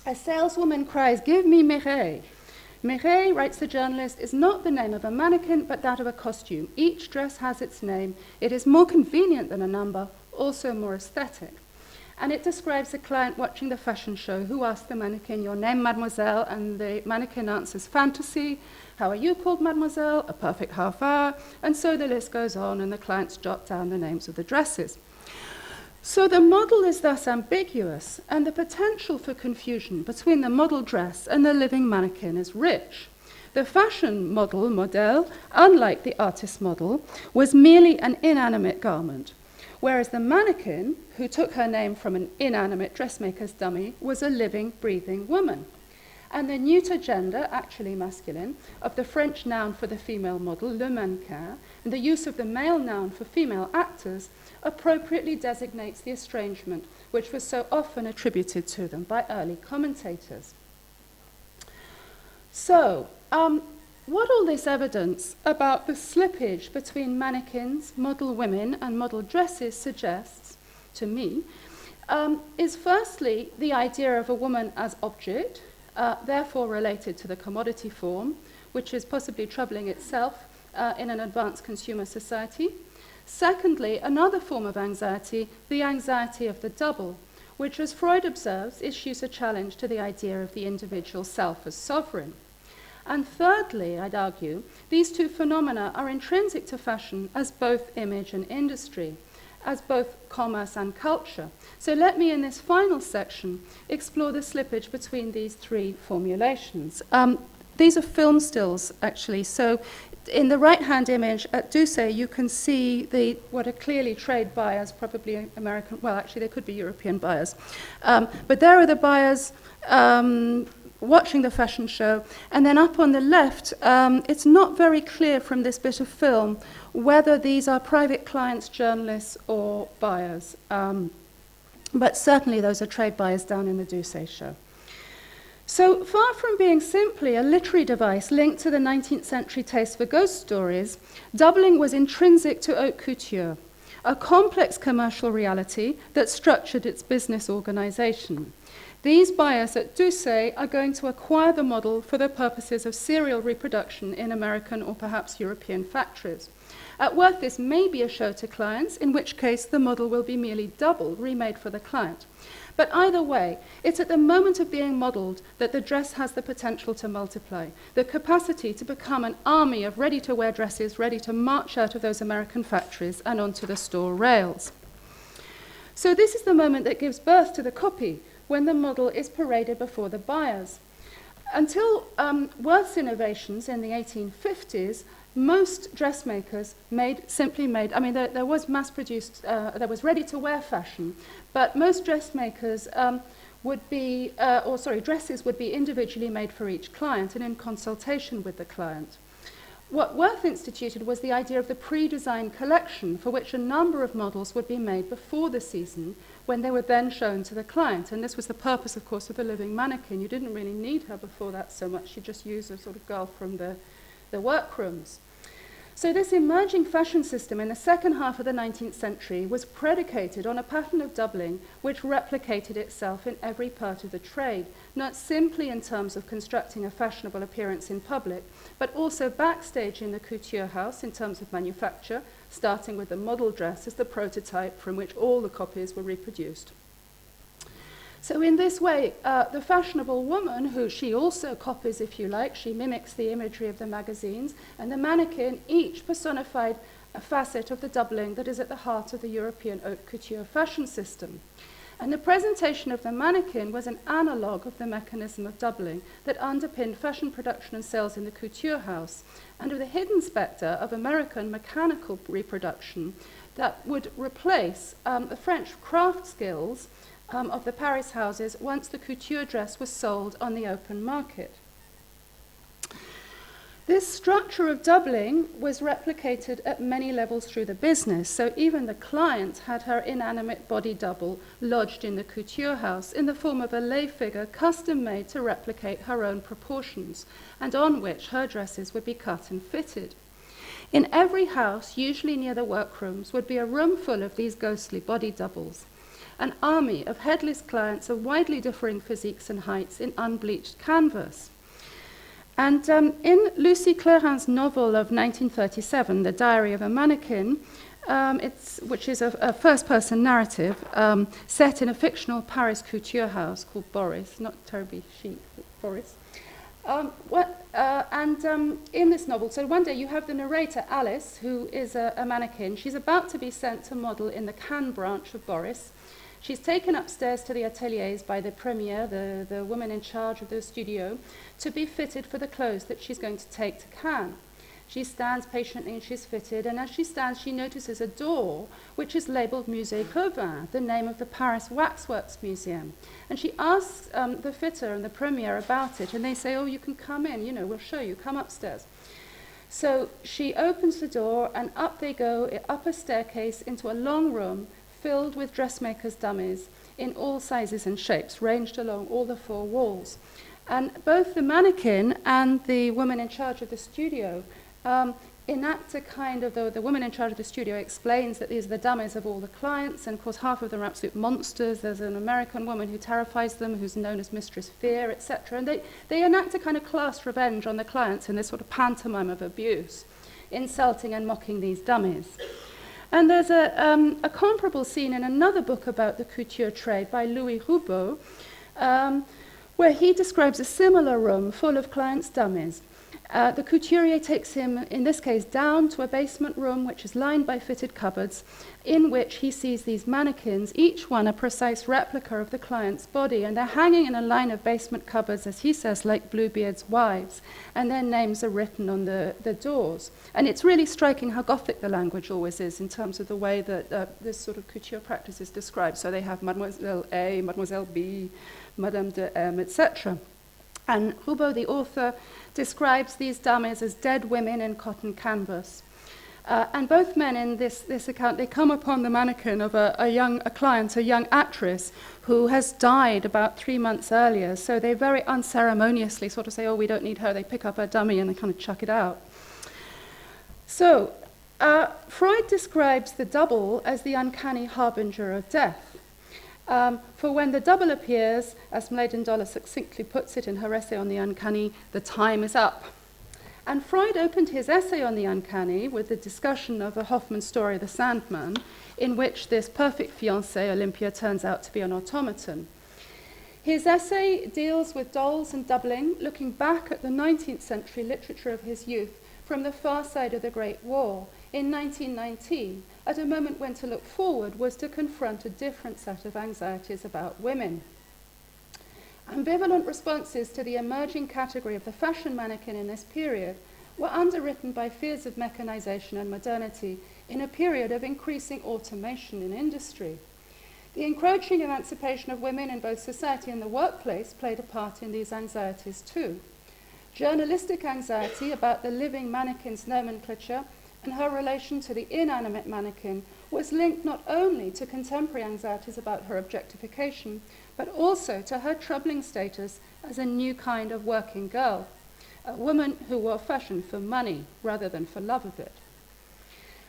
B: A saleswoman cries, "Give me Mireille." Mireille, writes the journalist, is not the name of a mannequin, but that of a costume. Each dress has its name. It is more convenient than a number, also more aesthetic. And it describes a client watching the fashion show who asks the mannequin, "Your name, mademoiselle?" And the mannequin answers, "Fantasy." "How are you called, mademoiselle?" "A perfect half hour." And so the list goes on, and the clients jot down the names of the dresses. So the model is thus ambiguous, and the potential for confusion between the model dress and the living mannequin is rich. The fashion model, modèle, unlike the artist model, was merely an inanimate garment, whereas the mannequin, who took her name from an inanimate dressmaker's dummy, was a living, breathing woman. And the neuter gender, actually masculine, of the French noun for the female model, le mannequin, and the use of the male noun for female actors appropriately designates the estrangement which was so often attributed to them by early commentators. So, what all this evidence about the slippage between mannequins, model women, and model dresses suggests, to me, is firstly the idea of a woman as object, therefore related to the commodity form, which is possibly troubling itself in an advanced consumer society. Secondly, another form of anxiety, the anxiety of the double, which, as Freud observes, issues a challenge to the idea of the individual self as sovereign. And thirdly, I'd argue, these two phenomena are intrinsic to fashion as both image and industry, as both commerce and culture. So let me, in this final section, explore the slippage between these three formulations. These are film stills, actually. So in the right-hand image at Doucet, you can see what are clearly trade buyers, probably American, well, actually, they could be European buyers. But there are the buyers watching the fashion show. And then up on the left, it's not very clear from this bit of film whether these are private clients, journalists, or buyers. But certainly those are trade buyers down in the Doucet show. So far from being simply a literary device linked to the 19th century taste for ghost stories, doubling was intrinsic to haute couture, a complex commercial reality that structured its business organization. These buyers at Doucet are going to acquire the model for the purposes of serial reproduction in American or perhaps European factories. At worst, this may be a show to clients, in which case the model will be merely doubled, remade for the client. But either way, it's at the moment of being modelled that the dress has the potential to multiply, the capacity to become an army of ready-to-wear dresses ready to march out of those American factories and onto the store rails. So this is the moment that gives birth to the copy, when the model is paraded before the buyers. Until Worth's innovations in the 1850s, most dressmakers simply made, I mean, there was mass-produced, there was ready-to-wear fashion, but most dressmakers dresses would be individually made for each client and in consultation with the client. What Worth instituted was the idea of the pre-designed collection, for which a number of models would be made before the season, when they were then shown to the client. And this was the purpose, of course, of the living mannequin. You didn't really need her before that so much. You just used a sort of girl from the workrooms. So this emerging fashion system in the second half of the 19th century was predicated on a pattern of doubling which replicated itself in every part of the trade, not simply in terms of constructing a fashionable appearance in public, but also backstage in the couture house in terms of manufacture, starting with the model dress as the prototype from which all the copies were reproduced. So in this way, the fashionable woman, who she also copies, if you like, she mimics the imagery of the magazines, and the mannequin each personified a facet of the doubling that is at the heart of the European haute couture fashion system. And the presentation of the mannequin was an analogue of the mechanism of doubling that underpinned fashion production and sales in the couture house, and of the hidden spectre of American mechanical reproduction that would replace the French craft skills of the Paris houses once the couture dress was sold on the open market. This structure of doubling was replicated at many levels through the business, so even the client had her inanimate body double lodged in the couture house in the form of a lay figure custom-made to replicate her own proportions, and on which her dresses would be cut and fitted. In every house, usually near the workrooms, would be a room full of these ghostly body doubles, an army of headless clients of widely differing physiques and heights in unbleached canvas. And in Lucy Clarin's novel of 1937, The Diary of a Mannequin, which is a first-person narrative set in a fictional Paris couture house called Boris, not terribly chic, but Boris. In this novel, so one day you have the narrator, Alice, who is a mannequin. She's about to be sent to model in the Cannes branch of Boris. She's taken upstairs to the ateliers by the premiere, the woman in charge of the studio, to be fitted for the clothes that she's going to take to Cannes. She stands patiently and she's fitted, and as she stands, she notices a door which is labelled Musée Cauvin, the name of the Paris Waxworks Museum. And she asks the fitter and the premier about it, and they say, oh, you can come in, you know, we'll show you, come upstairs. So she opens the door, and up they go, up a staircase into a long room filled with dressmakers' dummies in all sizes and shapes, ranged along all the four walls. And both the mannequin and the woman in charge of the studio enact a kind of, the woman in charge of the studio explains that these are the dummies of all the clients, and of course half of them are absolute monsters. There's an American woman who terrifies them, who's known as Mistress Fear, etc. And they enact a kind of class revenge on the clients in this sort of pantomime of abuse, insulting and mocking these dummies. And there's a comparable scene in another book about the couture trade by Louis Roubaud, where he describes a similar room full of clients' dummies. The couturier takes him, in this case, down to a basement room which is lined by fitted cupboards, in which he sees these mannequins, each one a precise replica of the client's body, and they're hanging in a line of basement cupboards, as he says, like Bluebeard's wives, and their names are written on the doors. And it's really striking how Gothic the language always is in terms of the way that this sort of couture practice is described. So they have Mademoiselle A, Mademoiselle B, Madame de M, etc. And Roubaud, the author, describes these dummies as dead women in cotton canvas. And both men in this account, they come upon the mannequin of a client, a young actress, who has died about 3 months earlier. So they very unceremoniously sort of say, oh, we don't need her. They pick up her dummy and they kind of chuck it out. So Freud describes the double as the uncanny harbinger of death. For when the double appears, as Mladen Dollar succinctly puts it in her essay on the uncanny, the time is up. And Freud opened his essay on the uncanny with the discussion of a Hoffman story, The Sandman, in which this perfect fiancée, Olympia, turns out to be an automaton. His essay deals with dolls and doubling, looking back at the 19th century literature of his youth from the far side of the Great War in 1919, at a moment when to look forward was to confront a different set of anxieties about women. Ambivalent responses to the emerging category of the fashion mannequin in this period were underwritten by fears of mechanization and modernity in a period of increasing automation in industry. The encroaching emancipation of women in both society and the workplace played a part in these anxieties too. Journalistic anxiety about the living mannequin's nomenclature and her relation to the inanimate mannequin was linked not only to contemporary anxieties about her objectification, but also to her troubling status as a new kind of working girl, a woman who wore fashion for money rather than for love of it.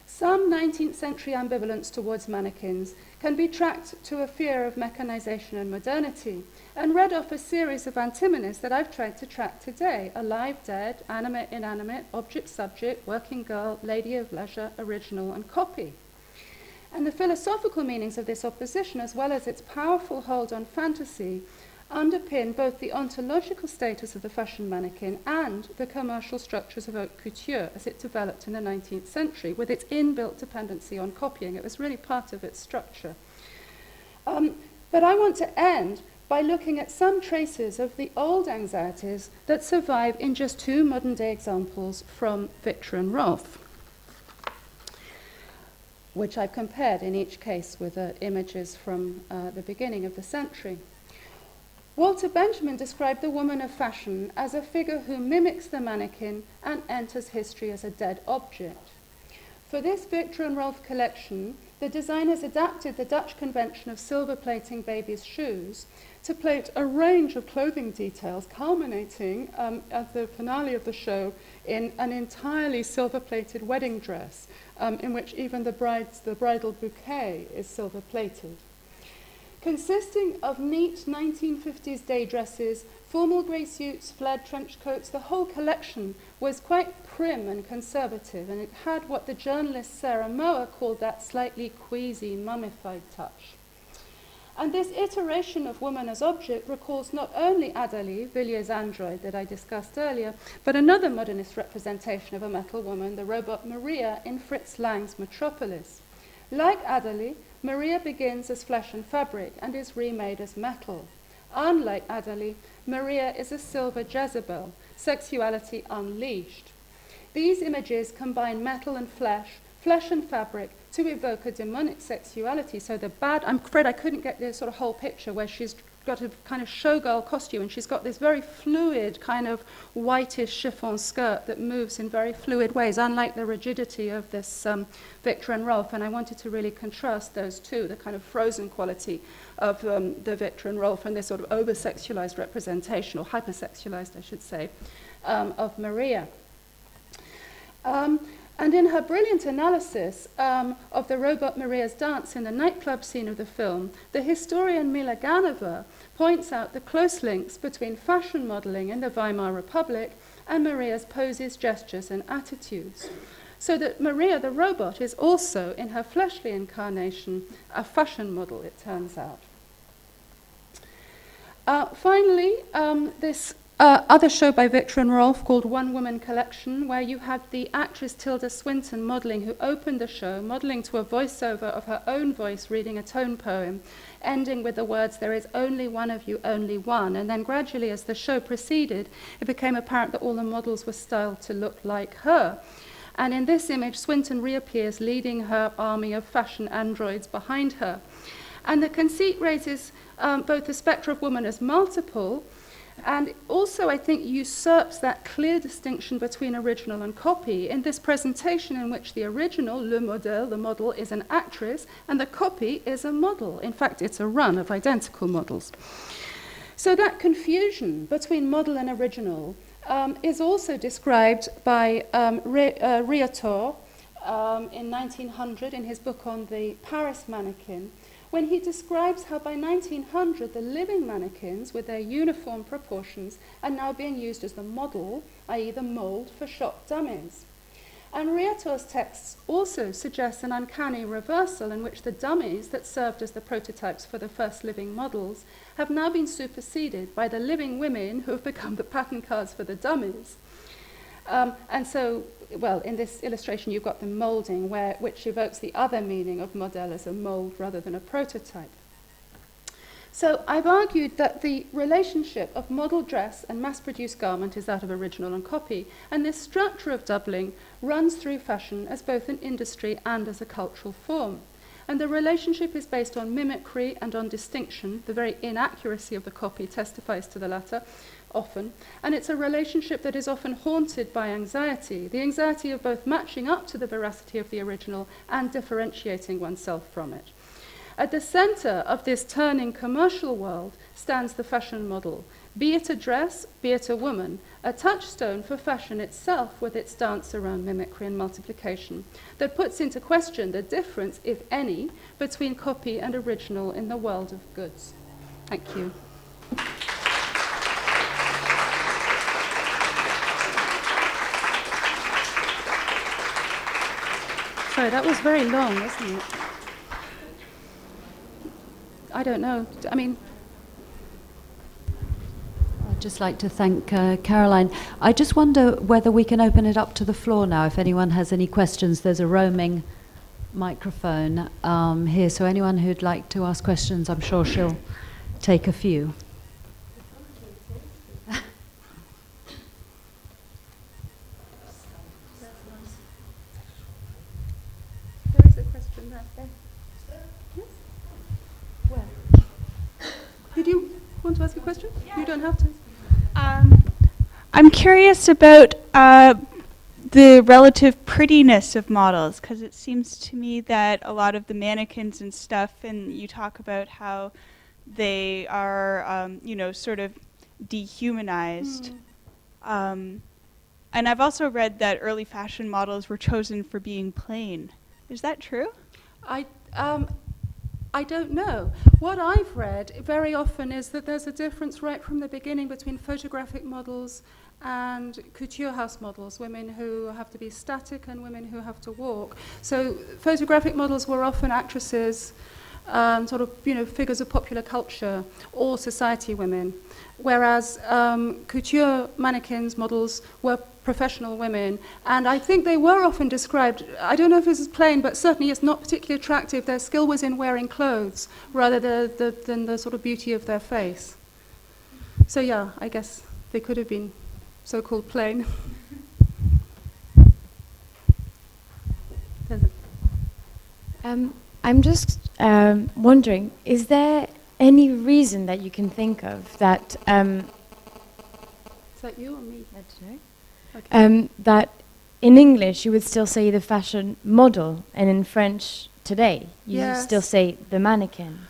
B: Some 19th century ambivalence towards mannequins can be tracked to a fear of mechanization and modernity, and read off a series of antinomies that I've tried to track today: alive, dead, animate, inanimate, object, subject, working girl, lady of leisure, original, and copy. And the philosophical meanings of this opposition, as well as its powerful hold on fantasy, underpin both the ontological status of the fashion mannequin and the commercial structures of haute couture as it developed in the 19th century, with its inbuilt dependency on copying. It was really part of its structure. But I want to end by looking at some traces of the old anxieties that survive in just two modern-day examples from Victor and Rolf, which I've compared in each case with images from the beginning of the century. Walter Benjamin described the woman of fashion as a figure who mimics the mannequin and enters history as a dead object. For this Victor and Rolf collection, the designers adapted the Dutch convention of silver plating babies' shoes to plate a range of clothing details, culminating at the finale of the show in an entirely silver-plated wedding dress, in which even the bridal bouquet is silver-plated. Consisting of neat 1950s day dresses, formal grey suits, flared trench coats, the whole collection was quite prim and conservative, and it had what the journalist Sarah Mower called that slightly queasy, mummified touch. And this iteration of woman as object recalls not only Adélie, Villiers' android that I discussed earlier, but another modernist representation of a metal woman, the robot Maria in Fritz Lang's Metropolis. Like Adélie, Maria begins as flesh and fabric and is remade as metal. Unlike Adélie, Maria is a silver Jezebel, sexuality unleashed. These images combine metal and flesh and fabric, to evoke a demonic sexuality. So I'm afraid I couldn't get this sort of whole picture where she's got a kind of showgirl costume and she's got this very fluid kind of whitish chiffon skirt that moves in very fluid ways, unlike the rigidity of this Victor and Rolf. And I wanted to really contrast those two, the kind of frozen quality of the Victor and Rolf and this sort of over-sexualized representation, or hyper-sexualized, I should say, of Maria. And in her brilliant analysis of the robot Maria's dance in the nightclub scene of the film, the historian Mila Ganova points out the close links between fashion modeling in the Weimar Republic and Maria's poses, gestures, and attitudes. So that Maria the robot is also, in her fleshly incarnation, a fashion model, it turns out. Finally, this other show by Victor and Rolf called One Woman Collection, where you had the actress Tilda Swinton modeling, who opened the show, modeling to a voiceover of her own voice reading a tone poem, ending with the words, "There is only one of you, only one." And then gradually, as the show proceeded, it became apparent that all the models were styled to look like her. And in this image, Swinton reappears leading her army of fashion androids behind her. And the conceit raises both the spectre of woman as multiple, and also, I think, usurps that clear distinction between original and copy in this presentation in which the original, le modèle, the model, is an actress, and the copy is a model. In fact, it's a run of identical models. So that confusion between model and original is also described by Riotor in 1900 in his book on the Paris mannequin, when he describes how by 1900 the living mannequins with their uniform proportions are now being used as the model, i.e. the mould for shop dummies. And Rieto's texts also suggest an uncanny reversal in which the dummies that served as the prototypes for the first living models have now been superseded by the living women who have become the pattern cards for the dummies. And so, well, in this illustration you've got the moulding, which evokes the other meaning of model as a mould rather than a prototype. So I've argued that the relationship of model dress and mass-produced garment is that of original and copy, and this structure of doubling runs through fashion as both an industry and as a cultural form. And the relationship is based on mimicry and on distinction. The very inaccuracy of the copy testifies to the latter, often. And it's a relationship that is often haunted by anxiety, the anxiety of both matching up to the veracity of the original and differentiating oneself from it. At the center of this turning commercial world stands the fashion model, be it a dress, be it a woman, a touchstone for fashion itself with its dance around mimicry and multiplication, that puts into question the difference, if any, between copy and original in the world of goods. Thank you. Sorry, that was very long, wasn't it? I don't know. I mean,
A: I'd just like to thank Caroline. I just wonder whether we can open it up to the floor now. If anyone has any questions, there's a roaming microphone here. So anyone who'd like to ask questions, I'm sure she'll take a few.
B: there is a question there. Yes? Where? Did you want to ask a question? Yeah. You don't have to.
C: I'm curious about the relative prettiness of models, because it seems to me that a lot of the mannequins and stuff, and you talk about how they are, sort of dehumanized. And I've also read that early fashion models were chosen for being plain. Is that true?
B: I don't know. What I've read very often is that there's a difference right from the beginning between photographic models and couture house models, women who have to be static and women who have to walk. So photographic models were often actresses, figures of popular culture, or society women, whereas couture mannequins models were professional women, and I think they were often described, I don't know if this is plain, but certainly it's not particularly attractive. Their skill was in wearing clothes rather than the sort of beauty of their face. So yeah, I guess they could have been so-called plain.
D: I'm just wondering, is there any reason that you can think of that...
B: Is that you or me?
D: I don't know.
B: Okay.
D: That in English you would still say the fashion model, and in French today you still say the mannequin.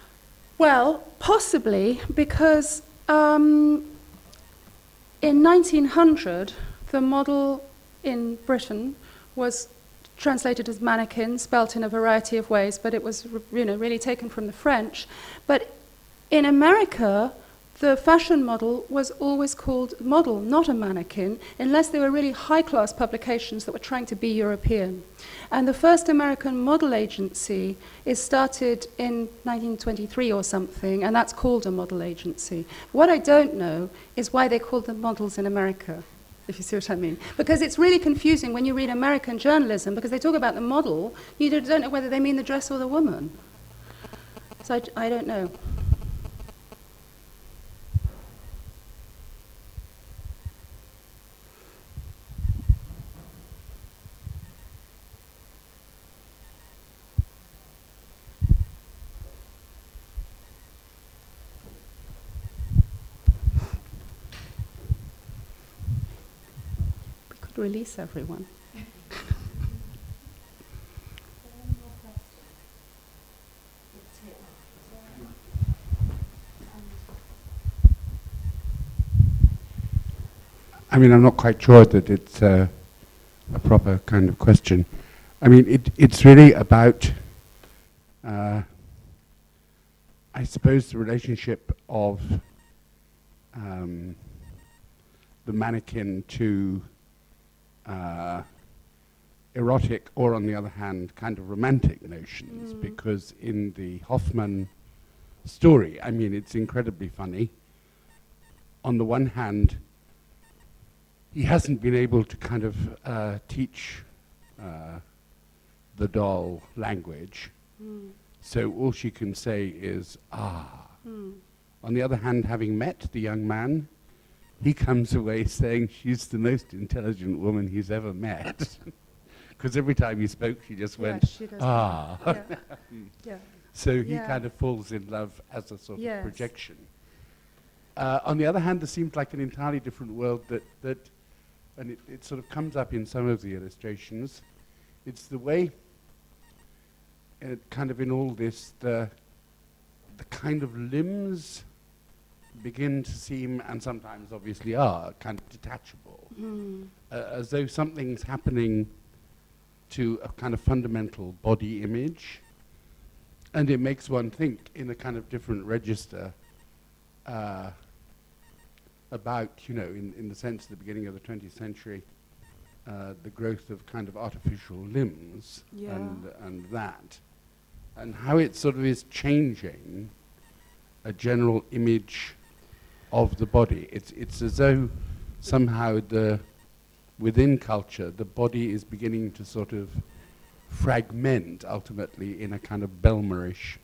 B: Well, possibly, because in 1900 the model in Britain was translated as mannequin, spelt in a variety of ways, but it was really taken from the French. But in America, the fashion model was always called model, not a mannequin, unless they were really high-class publications that were trying to be European. And the first American model agency is started in 1923 or something, and that's called a model agency. What I don't know is why they called them models in America, if you see what I mean. Because it's really confusing when you read American journalism, because they talk about the model, you don't know whether they mean the dress or the woman. So I don't know. Release everyone.
E: I mean, I'm not quite sure that it's a proper kind of question. I mean, it's really about, I suppose, the relationship of the mannequin to erotic, or on the other hand, kind of romantic notions, because in the Hoffman story, I mean, it's incredibly funny. On the one hand, he hasn't been able to kind of teach the doll language, so all she can say is, ah. On the other hand, having met the young man, he comes away saying she's the most intelligent woman he's ever met. Because every time he spoke, she just went, ah.
B: Yeah.
E: So he kind of falls in love as a sort of projection. On the other hand, there seems like an entirely different world that and it sort of comes up in some of the illustrations. It's the way, kind of in all this, the kind of limbs begin to seem, and sometimes obviously are, kind of detachable. As though something's happening to a kind of fundamental body image, and it makes one think in a kind of different register about, you know, in the sense at the beginning of the 20th century, the growth of kind of artificial limbs and that, and how it sort of is changing a general image of the body. It's as though somehow within culture, the body is beginning to sort of fragment ultimately in a kind of Belmerish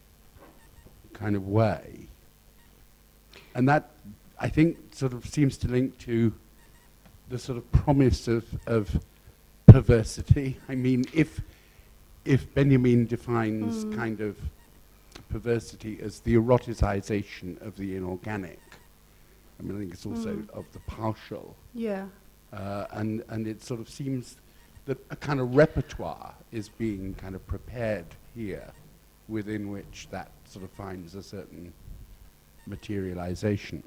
E: kind of way. And that, I think, sort of seems to link to the sort of promise of perversity. I mean, if Benjamin defines kind of perversity as the eroticization of the inorganic, I mean, I think it's also of the partial.
B: Yeah.
E: And it sort of seems that a kind of repertoire is being kind of prepared here, within which that sort of finds a certain materialization.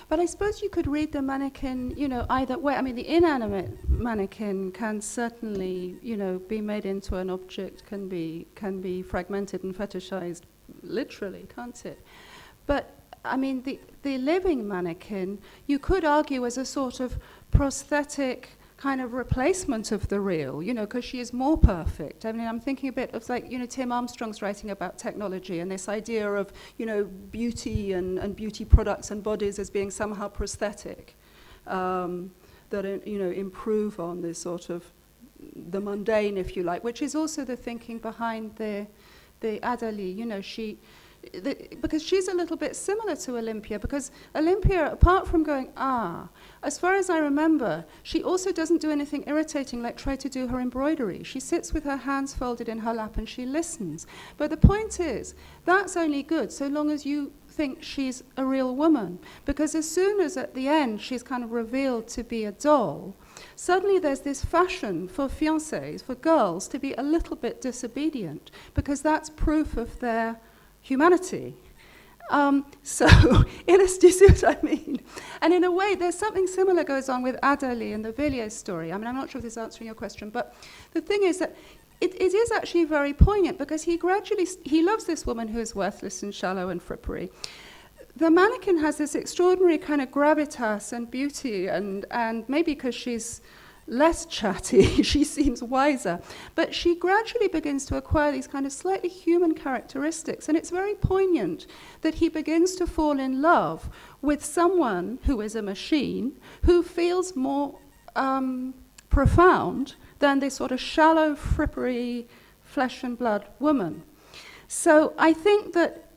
B: But I suppose you could read the mannequin, you know, either way. I mean, the inanimate mannequin can certainly, you know, be made into an object, can be fragmented and fetishized, literally, can't it? But I mean, the living mannequin, you could argue, as a sort of prosthetic kind of replacement of the real, you know, because she is more perfect. I mean, I'm thinking a bit of, like, you know, Tim Armstrong's writing about technology and this idea of, you know, beauty and beauty products and bodies as being somehow prosthetic, that, you know, improve on this sort of the mundane, if you like, which is also the thinking behind the Adélie, you know, because she's a little bit similar to Olympia, because Olympia, apart from going, as far as I remember, she also doesn't do anything irritating like try to do her embroidery. She sits with her hands folded in her lap and she listens. But the point is, that's only good so long as you think she's a real woman, because as soon as at the end she's kind of revealed to be a doll, suddenly there's this fashion for fiancés, for girls, to be a little bit disobedient, because that's proof of their humanity. So, do you see what I mean? And in a way, there's something similar goes on with Adélie in the Villiers story. I mean, I'm not sure if this is answering your question, but the thing is that it is actually very poignant, because he loves this woman who is worthless and shallow and frippery. The mannequin has this extraordinary kind of gravitas and beauty, and maybe because she's less chatty, she seems wiser, but she gradually begins to acquire these kind of slightly human characteristics, and it's very poignant that he begins to fall in love with someone who is a machine, who feels more profound than this sort of shallow, frippery, flesh and blood woman. So I think that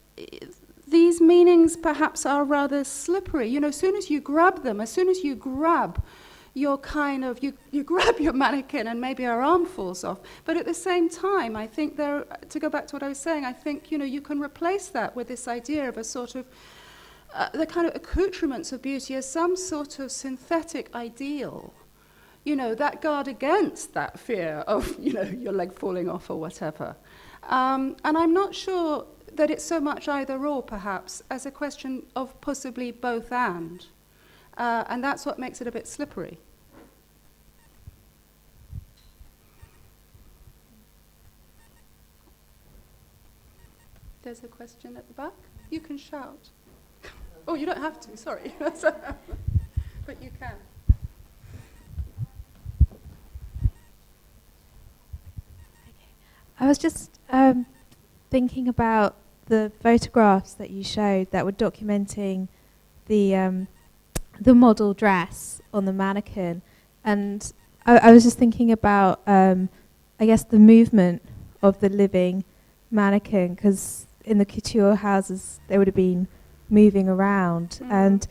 B: these meanings perhaps are rather slippery. You know, as soon as you grab them, as soon as you grab your kind of, you grab your mannequin and maybe her arm falls off. But at the same time, I think to go back to what I was saying, I think, you know, you can replace that with this idea of a sort of, the kind of accoutrements of beauty as some sort of synthetic ideal, you know, that guard against that fear of, you know, your leg falling off or whatever. And I'm not sure that it's so much either or, perhaps, as a question of possibly both and that's what makes it a bit slippery. there's a question at the back. You can shout. Oh, you don't have to, sorry. But you can.
F: I was just thinking about the photographs that you showed that were documenting the model dress on the mannequin, and I was just thinking about I guess the movement of the living mannequin, because in the couture houses they would have been moving around, and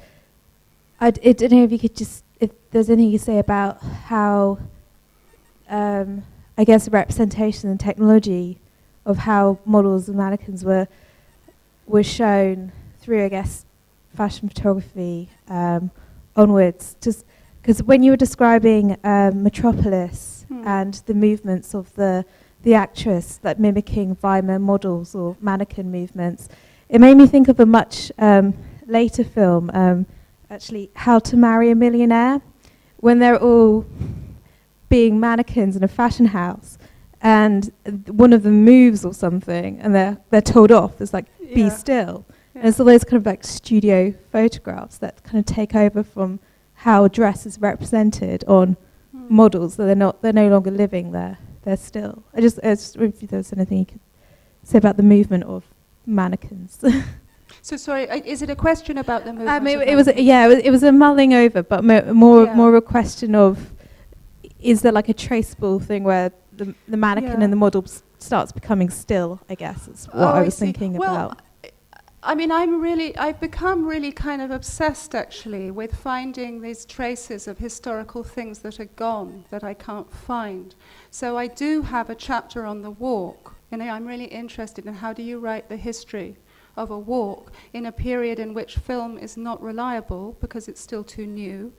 F: I don't know if you could just, if there's anything you say about how I guess the representation and technology of how models and mannequins were shown through, I guess, fashion photography onwards. Just because when you were describing Metropolis and the movements of the actress, like mimicking Weimar models or mannequin movements, it made me think of a much later film, actually, How to Marry a Millionaire, when they're all being mannequins in a fashion house, and one of them moves or something, and they're told off. It's like, be still. Yeah. And so those kind of like studio photographs that kind of take over from how dress is represented on models. So they're no longer living there. They're still. I just if there's anything you could say about the movement of mannequins.
B: So sorry, is it a question about the movement?
F: It was a mulling over, but more a question of, is there like a traceable thing where the mannequin and the model starts becoming still, I guess, is what I was thinking about.
B: I mean, I've become really kind of obsessed, actually, with finding these traces of historical things that are gone, that I can't find. So I do have a chapter on the walk. You know, I'm really interested in how do you write the history of a walk in a period in which film is not reliable because it's still too new.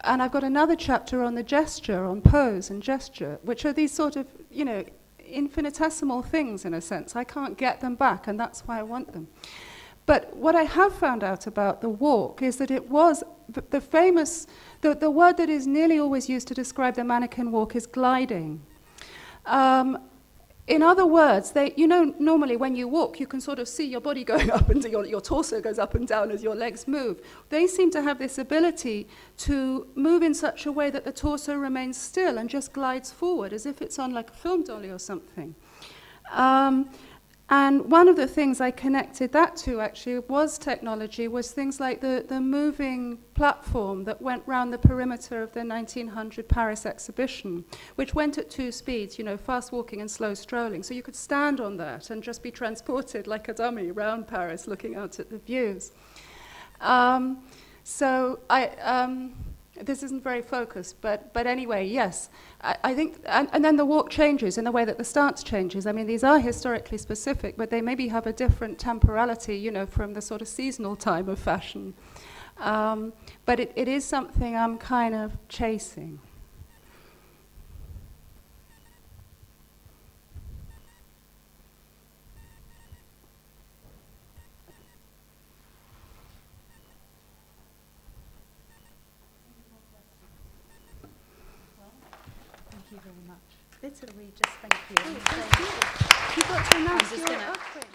B: And I've got another chapter on the gesture, on pose and gesture, which are these sort of, you know, infinitesimal things in a sense. I can't get them back, and that's why I want them. But what I have found out about the walk is that it was the famous, the word that is nearly always used to describe the mannequin walk is gliding. In other words, you know, normally when you walk, you can sort of see your body going up and your torso goes up and down as your legs move. They seem to have this ability to move in such a way that the torso remains still and just glides forward as if it's on like a film dolly or something. And one of the things I connected that to, actually, was technology, was things like the moving platform that went round the perimeter of the 1900 Paris exhibition, which went at 2 speeds, you know, fast walking and slow strolling. So you could stand on that and just be transported like a dummy around Paris, looking out at the views. This isn't very focused, but anyway, yes. I think, and then the walk changes in the way that the stance changes. I mean, these are historically specific, but they maybe have a different temporality, you know, from the sort of seasonal time of fashion. But it is something I'm kind of chasing. Literally, just thank you. Oh, thank you. You've got to announce your outfit.